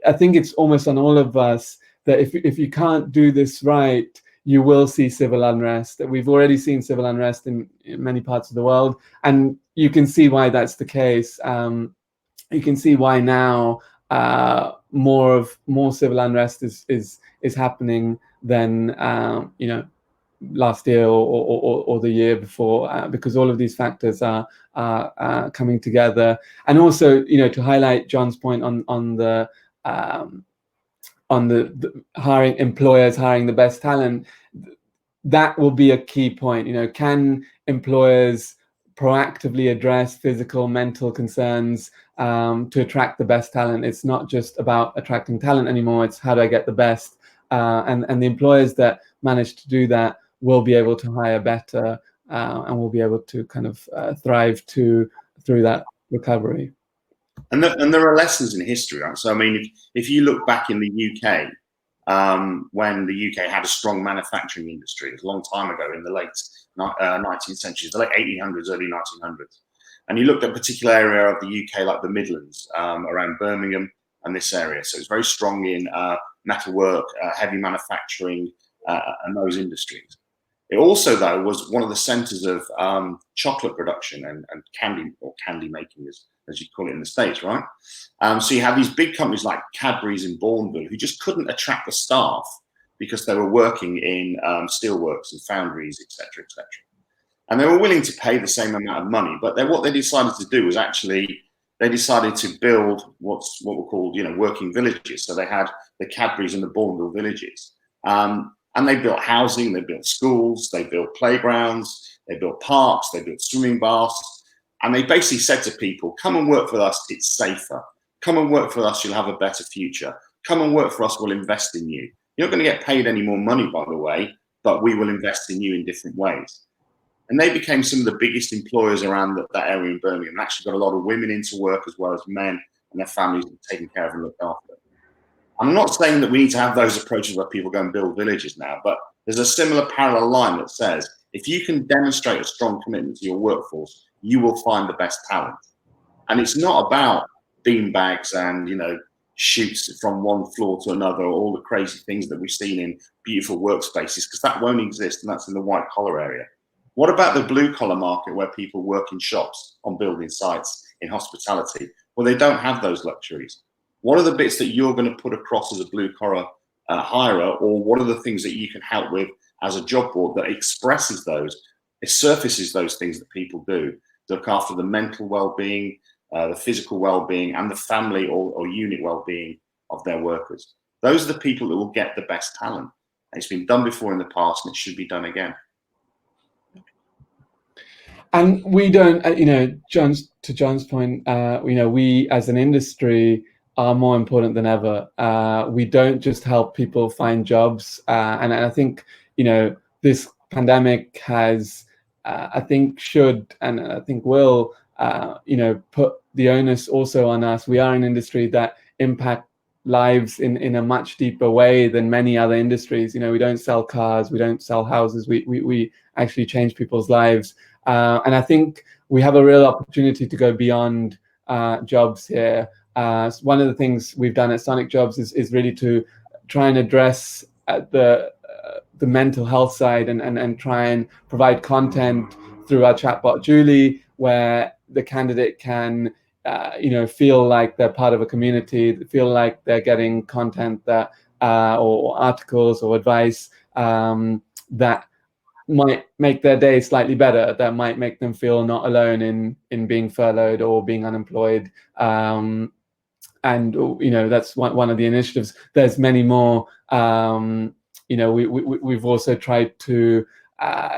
I think it's almost on all of us that if you can't do this right, you will see civil unrest. That we've already seen civil unrest in many parts of the world, and you can see why that's the case. You can see why now more civil unrest is happening than you know, last year or the year before, because all of these factors are coming together. And also, you know, to highlight John's point on the hiring, employers hiring the best talent, that will be a key point. You know, can employers proactively address physical, mental concerns to attract the best talent? It's not just about attracting talent anymore. It's how do I get the best? And the employers that manage to do that will be able to hire better and will be able to kind of thrive through that recovery. And there are lessons in history, right? So, I mean, if you look back in the UK, when the UK had a strong manufacturing industry, it was a long time ago in the late 19th century, the late 1800s, early 1900s. And you looked at a particular area of the UK, like the Midlands, around Birmingham and this area. So it's very strong in metalwork, heavy manufacturing, and those industries. It also, though, was one of the centres of chocolate production and candy, or candy making, as you call it in the States, right? So you have these big companies like Cadbury's in Bourneville who just couldn't attract the staff because they were working in steelworks and foundries, etc., etc. And they were willing to pay the same amount of money, but what they decided to do was actually they decided to build what were called, you know, working villages. So they had the Cadbury's and the Bourneville villages. And they built housing, they built schools, they built playgrounds, they built parks, they built swimming baths. And they basically said to people, come and work for us, it's safer. Come and work for us, you'll have a better future. Come and work for us, we'll invest in you. You're not going to get paid any more money, by the way, but we will invest in you in different ways. And they became some of the biggest employers around that area in Birmingham. And actually got a lot of women into work as well as men, and their families taken care of and looked after. I'm not saying that we need to have those approaches where people go and build villages now, but there's a similar parallel line that says, if you can demonstrate a strong commitment to your workforce, you will find the best talent. And it's not about beanbags and, you know, shoots from one floor to another, or all the crazy things that we've seen in beautiful workspaces, because that won't exist, and that's in the white collar area. What about the blue collar market where people work in shops, on building sites, in hospitality? Well, they don't have those luxuries. What are the bits that you're going to put across as a blue collar hirer, or what are the things that you can help with as a job board that expresses those, it surfaces those things that people do, to look after the mental well-being, the physical well-being, and the family or unit well-being of their workers? Those are the people that will get the best talent. And it's been done before in the past, and it should be done again. And we don't, you know, to John's point, you know, we as an industry are more important than ever. We don't just help people find jobs. And I think, you know, this pandemic has, I think should, and I think will, you know, put the onus also on us. We are an industry that impact lives in a much deeper way than many other industries. You know, we don't sell cars, we don't sell houses, we actually change people's lives. And I think we have a real opportunity to go beyond jobs here. One of the things we've done at SonicJobs is really to try and address the mental health side and try and provide content through our chatbot Julie, where the candidate can you know, feel like they're part of a community, feel like they're getting content that or articles or advice that might make their day slightly better, that might make them feel not alone in being furloughed or being unemployed. And you know, that's one of the initiatives. There's many more. You know, we've also tried to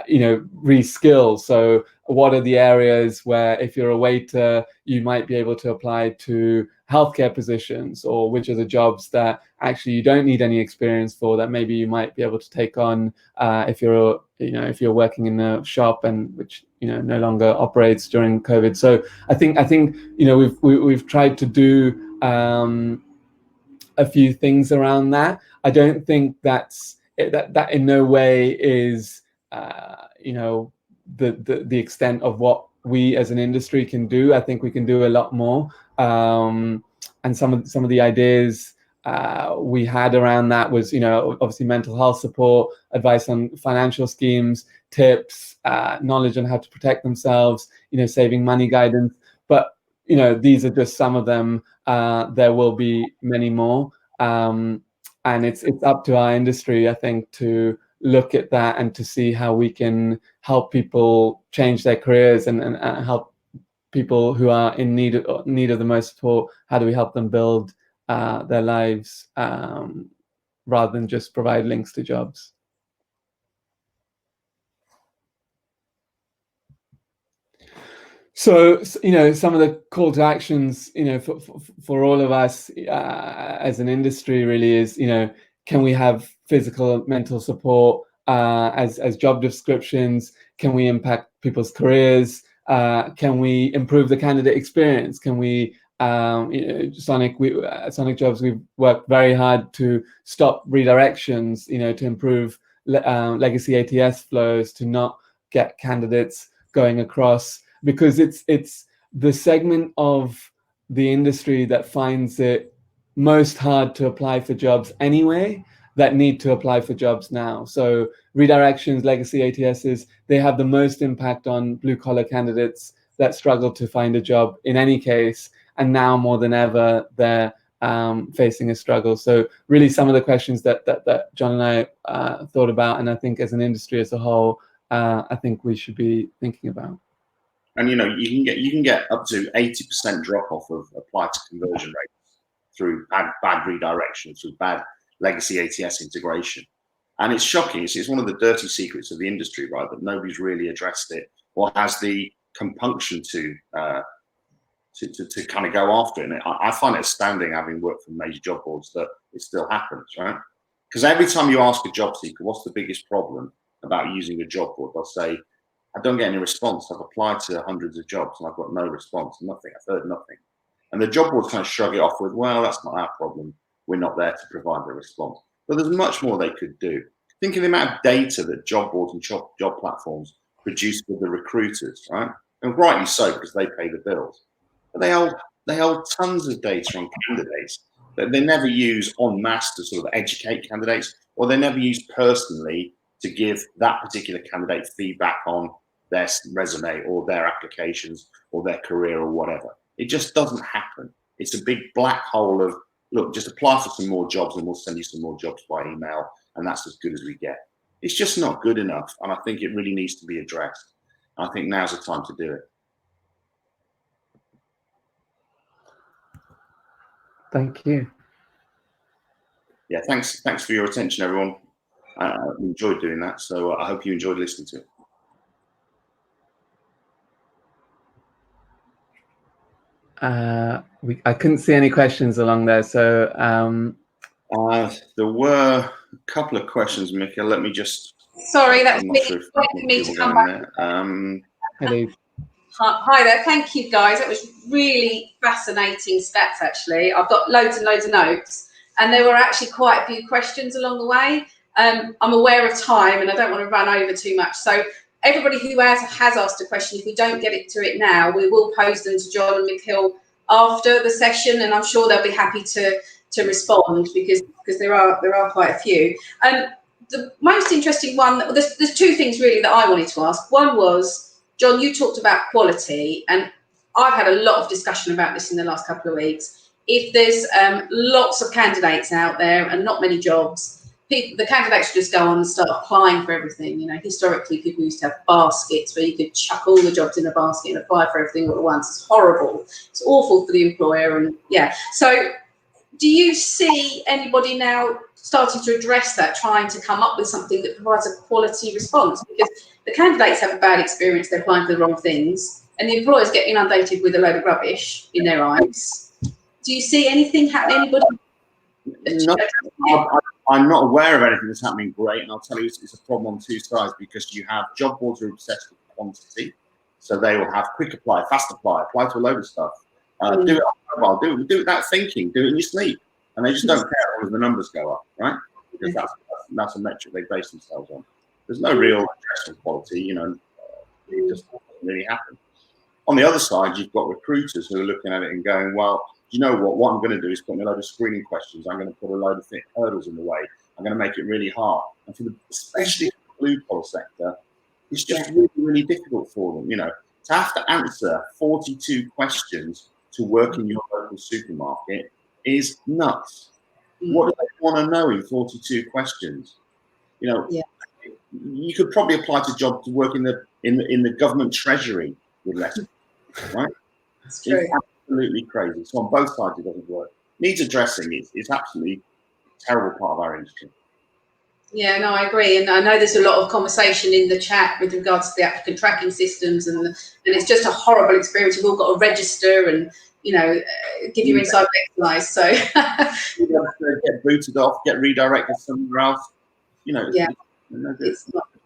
you know, reskill. So what are the areas where, if you're a waiter, you might be able to apply to healthcare positions, or which are the jobs that actually you don't need any experience for, that maybe you might be able to take on if you're, you know, if you're working in a shop, and which, you know, no longer operates during COVID. So I think you know, we've tried to do a few things around that. I don't think that in no way is you know, the extent of what we as an industry can do. I think we can do a lot more. And some of the ideas we had around that was, obviously mental health support, advice on financial schemes, tips, knowledge on how to protect themselves, saving money guidance. But these are just some of them. There will be many more, and it's up to our industry, I think, to look at that and to see how we can help people change their careers and help people who are in need of the most support. How do we help them build their lives rather than just provide links to jobs? So, some of the call to actions, for all of us as an industry really is, can we have physical, mental support as job descriptions? Can we impact people's careers? Can we improve the candidate experience? Can we, SonicJobs, we've worked very hard to stop redirections, to improve legacy ATS flows, to not get candidates going across, because it's the segment of the industry that finds it most hard to apply for jobs anyway, that need to apply for jobs now. So redirections, legacy ATSs, they have the most impact on blue-collar candidates that struggle to find a job in any case. And now more than ever, they're facing a struggle. So really some of the questions that John and I thought about, and I think as an industry as a whole, I think we should be thinking about. And you can get up to 80% drop off of apply to conversion rates through bad redirection, through bad legacy ATS integration. And it's shocking. It's one of the dirty secrets of the industry, right? That nobody's really addressed it or has the compunction to kind of go after it. And I find it astounding, having worked for major job boards, that it still happens, right? Because every time you ask a job seeker, what's the biggest problem about using a job board, they'll say, I don't get any response. I've applied to hundreds of jobs and I've got no response, nothing. I've heard nothing. And the job boards kind of shrug it off with, well, that's not our problem. We're not there to provide the response. But there's much more they could do. Think of the amount of data that job boards and job platforms produce for the recruiters, right? And rightly so, because they pay the bills. But they hold tons of data on candidates that they never use en masse to sort of educate candidates, or they never use personally to give that particular candidate feedback on their resume or their applications or their career or whatever. It just doesn't happen. It's a big black hole of, look, just apply for some more jobs and we'll send you some more jobs by email, and that's as good as we get. It's just not good enough, and I think it really needs to be addressed. I think now's the time to do it. Thank you. Yeah, thanks for your attention, everyone. I enjoyed doing that, so I hope you enjoyed listening to it. I couldn't see any questions along there, so there were a couple of questions, Mikhil. Let me just. Sorry, that's I'm me. not sure if Me to come back. hello. Hi there, thank you guys. It was really fascinating stats actually. I've got loads and loads of notes, and there were actually quite a few questions along the way. I'm aware of time and I don't want to run over too much. So everybody who has asked a question, if we don't get to it now, we will pose them to John and Mikhil after the session, and I'm sure they'll be happy to respond because there are quite a few. The most interesting one, there's two things really that I wanted to ask. One was, John, you talked about quality, and I've had a lot of discussion about this in the last couple of weeks. If there's lots of candidates out there and not many jobs, the candidates should just go on and start applying for everything. You know, historically, people used to have baskets where you could chuck all the jobs in a basket and apply for everything all at once. It's horrible. It's awful for the employer, and yeah. So, do you see anybody now starting to address that, trying to come up with something that provides a quality response? Because the candidates have a bad experience, they're applying for the wrong things, and the employers get inundated with a load of rubbish in their eyes. Do you see anything happening? I'm not aware of anything that's happening great, and I'll tell you it's a problem on two sides, because you have job boards who are obsessed with quantity, so they will have quick apply, fast apply to a load of stuff. Do it on mobile, do it without thinking, do it in your sleep, and they just don't care as long as the numbers go up, right? Because that's a metric they base themselves on. There's no real address on quality, it just doesn't really happen. On the other side, you've got recruiters who are looking at it and going, well, you know what I'm going to do is put in a load of screening questions. I'm going to put a load of thick hurdles in the way. I'm going to make it really hard. And for especially the blue collar sector, it's just really, really difficult for them. You know, to have to answer 42 questions to work in your local supermarket is nuts. What do they want to know in 42 questions? You know, you could probably apply to work in the government treasury with less, right? That's true. It's absolutely crazy. So on both sides, it doesn't work. Needs addressing. It's absolutely a terrible part of our industry. Yeah, no, I agree, and I know there's a lot of conversation in the chat with regards to the applicant tracking systems, and it's just a horrible experience. You've all got to register and, you know, give your inside exercise. So you have to get booted off, get redirected somewhere else. You know,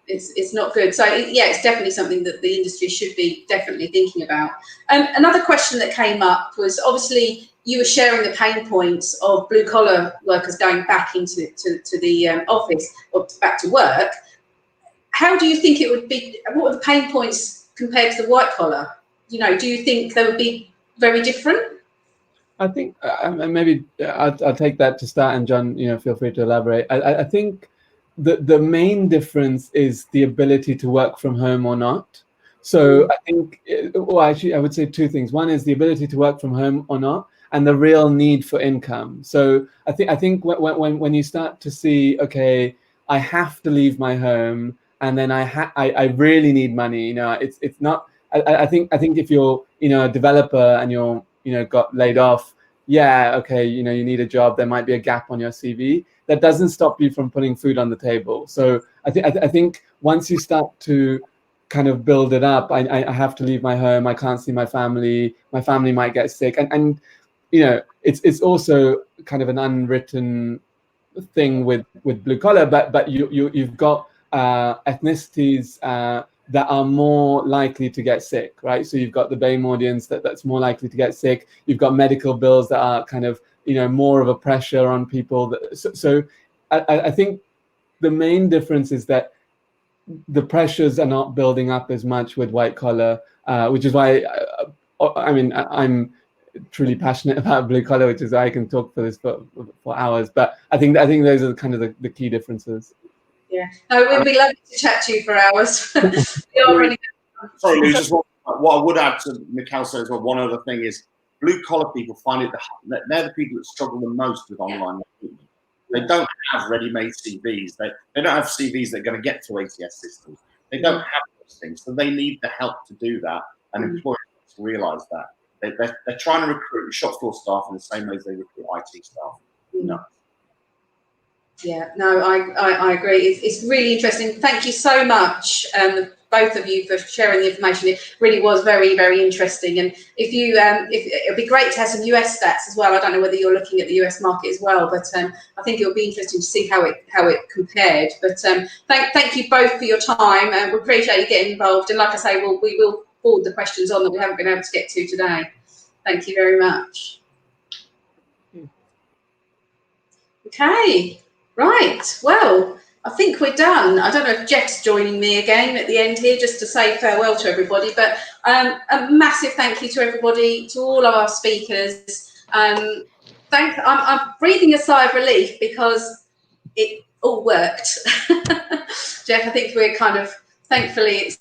it's not good. So yeah, it's definitely something that the industry should be definitely thinking about. Another question that came up was, obviously, you were sharing the pain points of blue collar workers going back into the office or back to work. How do you think it would be? What are the pain points compared to the white collar? You know, do you think they would be very different? I think maybe I'll take that to start, and John, you know, feel free to elaborate. I think the main difference is the ability to work from home or not. So I think, well, actually, I would say two things. One is the ability to work from home or not, and the real need for income. So I think when you start to see, okay, I have to leave my home, and then I really need money. You know, it's not. I think if you're, you know, a developer and you're, you know, got laid off, yeah, okay, you know, you need a job. There might be a gap on your CV. That doesn't stop you from putting food on the table. So I think once you start to kind of build it up, I have to leave my home. I can't see my family. My family might get sick, and you know, it's also kind of an unwritten thing with blue collar, but you've got ethnicities that are more likely to get sick, right? So you've got the BAME audience that's more likely to get sick. You've got medical bills that are kind of, you know, more of a pressure on people. So I think the main difference is that the pressures are not building up as much with white collar, which is why I mean, I'm truly passionate about blue collar, which is why I can talk for this for hours. But I think those are kind of the key differences. Yeah, no, we'd be lovely to chat to you for hours. We are really. Sorry, Lou, just what I would add to Mikhil said as well. One other thing is, blue collar people find it they're the people that struggle the most with online recruitment. They don't have ready-made CVs. They don't have CVs that are going to get to ATS systems. They don't have those things, so they need the help to do that. And employers to realise that they're trying to recruit shop floor staff in the same way as they recruit IT staff. No. Yeah, no, I agree. It's really interesting. Thank you so much, both of you, for sharing the information. It really was very, very interesting. And if you, it'd be great to have some US stats as well. I don't know whether you're looking at the US market as well, but I think it'll be interesting to see how it compared. But thank you both for your time, and we appreciate you getting involved. And like I say, we will forward the questions on that we haven't been able to get to today. Thank you very much. Okay. Right, well, I think we're done. I don't know if Jeff's joining me again at the end here just to say farewell to everybody, but a massive thank you to everybody, to all of our speakers. I'm breathing a sigh of relief because it all worked. Jeff, I think we're kind of, thankfully,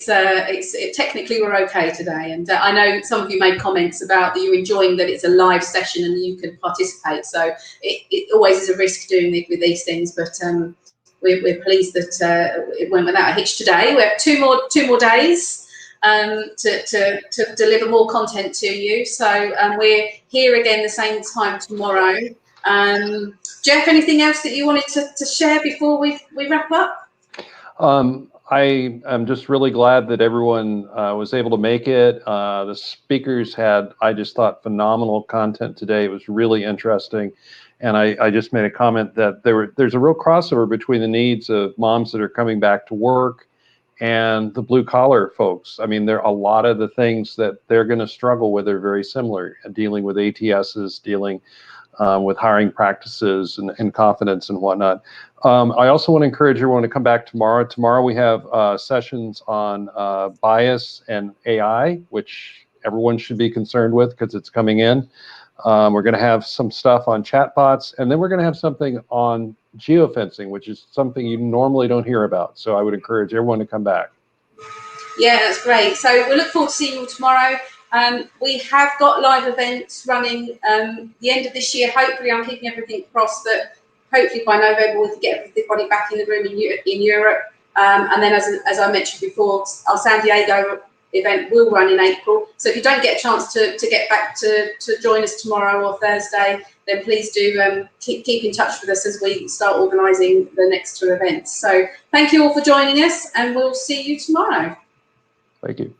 technically we're okay today. And I know some of you made comments about that you're enjoying that it's a live session and you can participate. So it always is a risk doing it with these things, but we're pleased that it went without a hitch today. We have two more days to deliver more content to you. So we're here again the same time tomorrow. Jeff, anything else that you wanted to share before we wrap up? I am just really glad that everyone was able to make it. The speakers had, I just thought, phenomenal content today. It was really interesting. And I just made a comment that there's a real crossover between the needs of moms that are coming back to work and the blue collar folks. I mean, there are a lot of the things that they're going to struggle with are very similar, dealing with ATSs, dealing with hiring practices and confidence and whatnot. I also want to encourage everyone to come back tomorrow. Tomorrow we have sessions on bias and AI, which everyone should be concerned with because it's coming in. We're going to have some stuff on chatbots, and then we're going to have something on geofencing, which is something you normally don't hear about. So I would encourage everyone to come back. Yeah, that's great. So we look forward to seeing you tomorrow. We have got live events running the end of this year. Hopefully, I'm keeping everything crossed that hopefully by November we can get everybody back in the room in Europe. And then, as I mentioned before, our San Diego event will run in April. So if you don't get a chance to get back to join us tomorrow or Thursday, then please do keep in touch with us as we start organising the next two events. So thank you all for joining us, and we'll see you tomorrow. Thank you.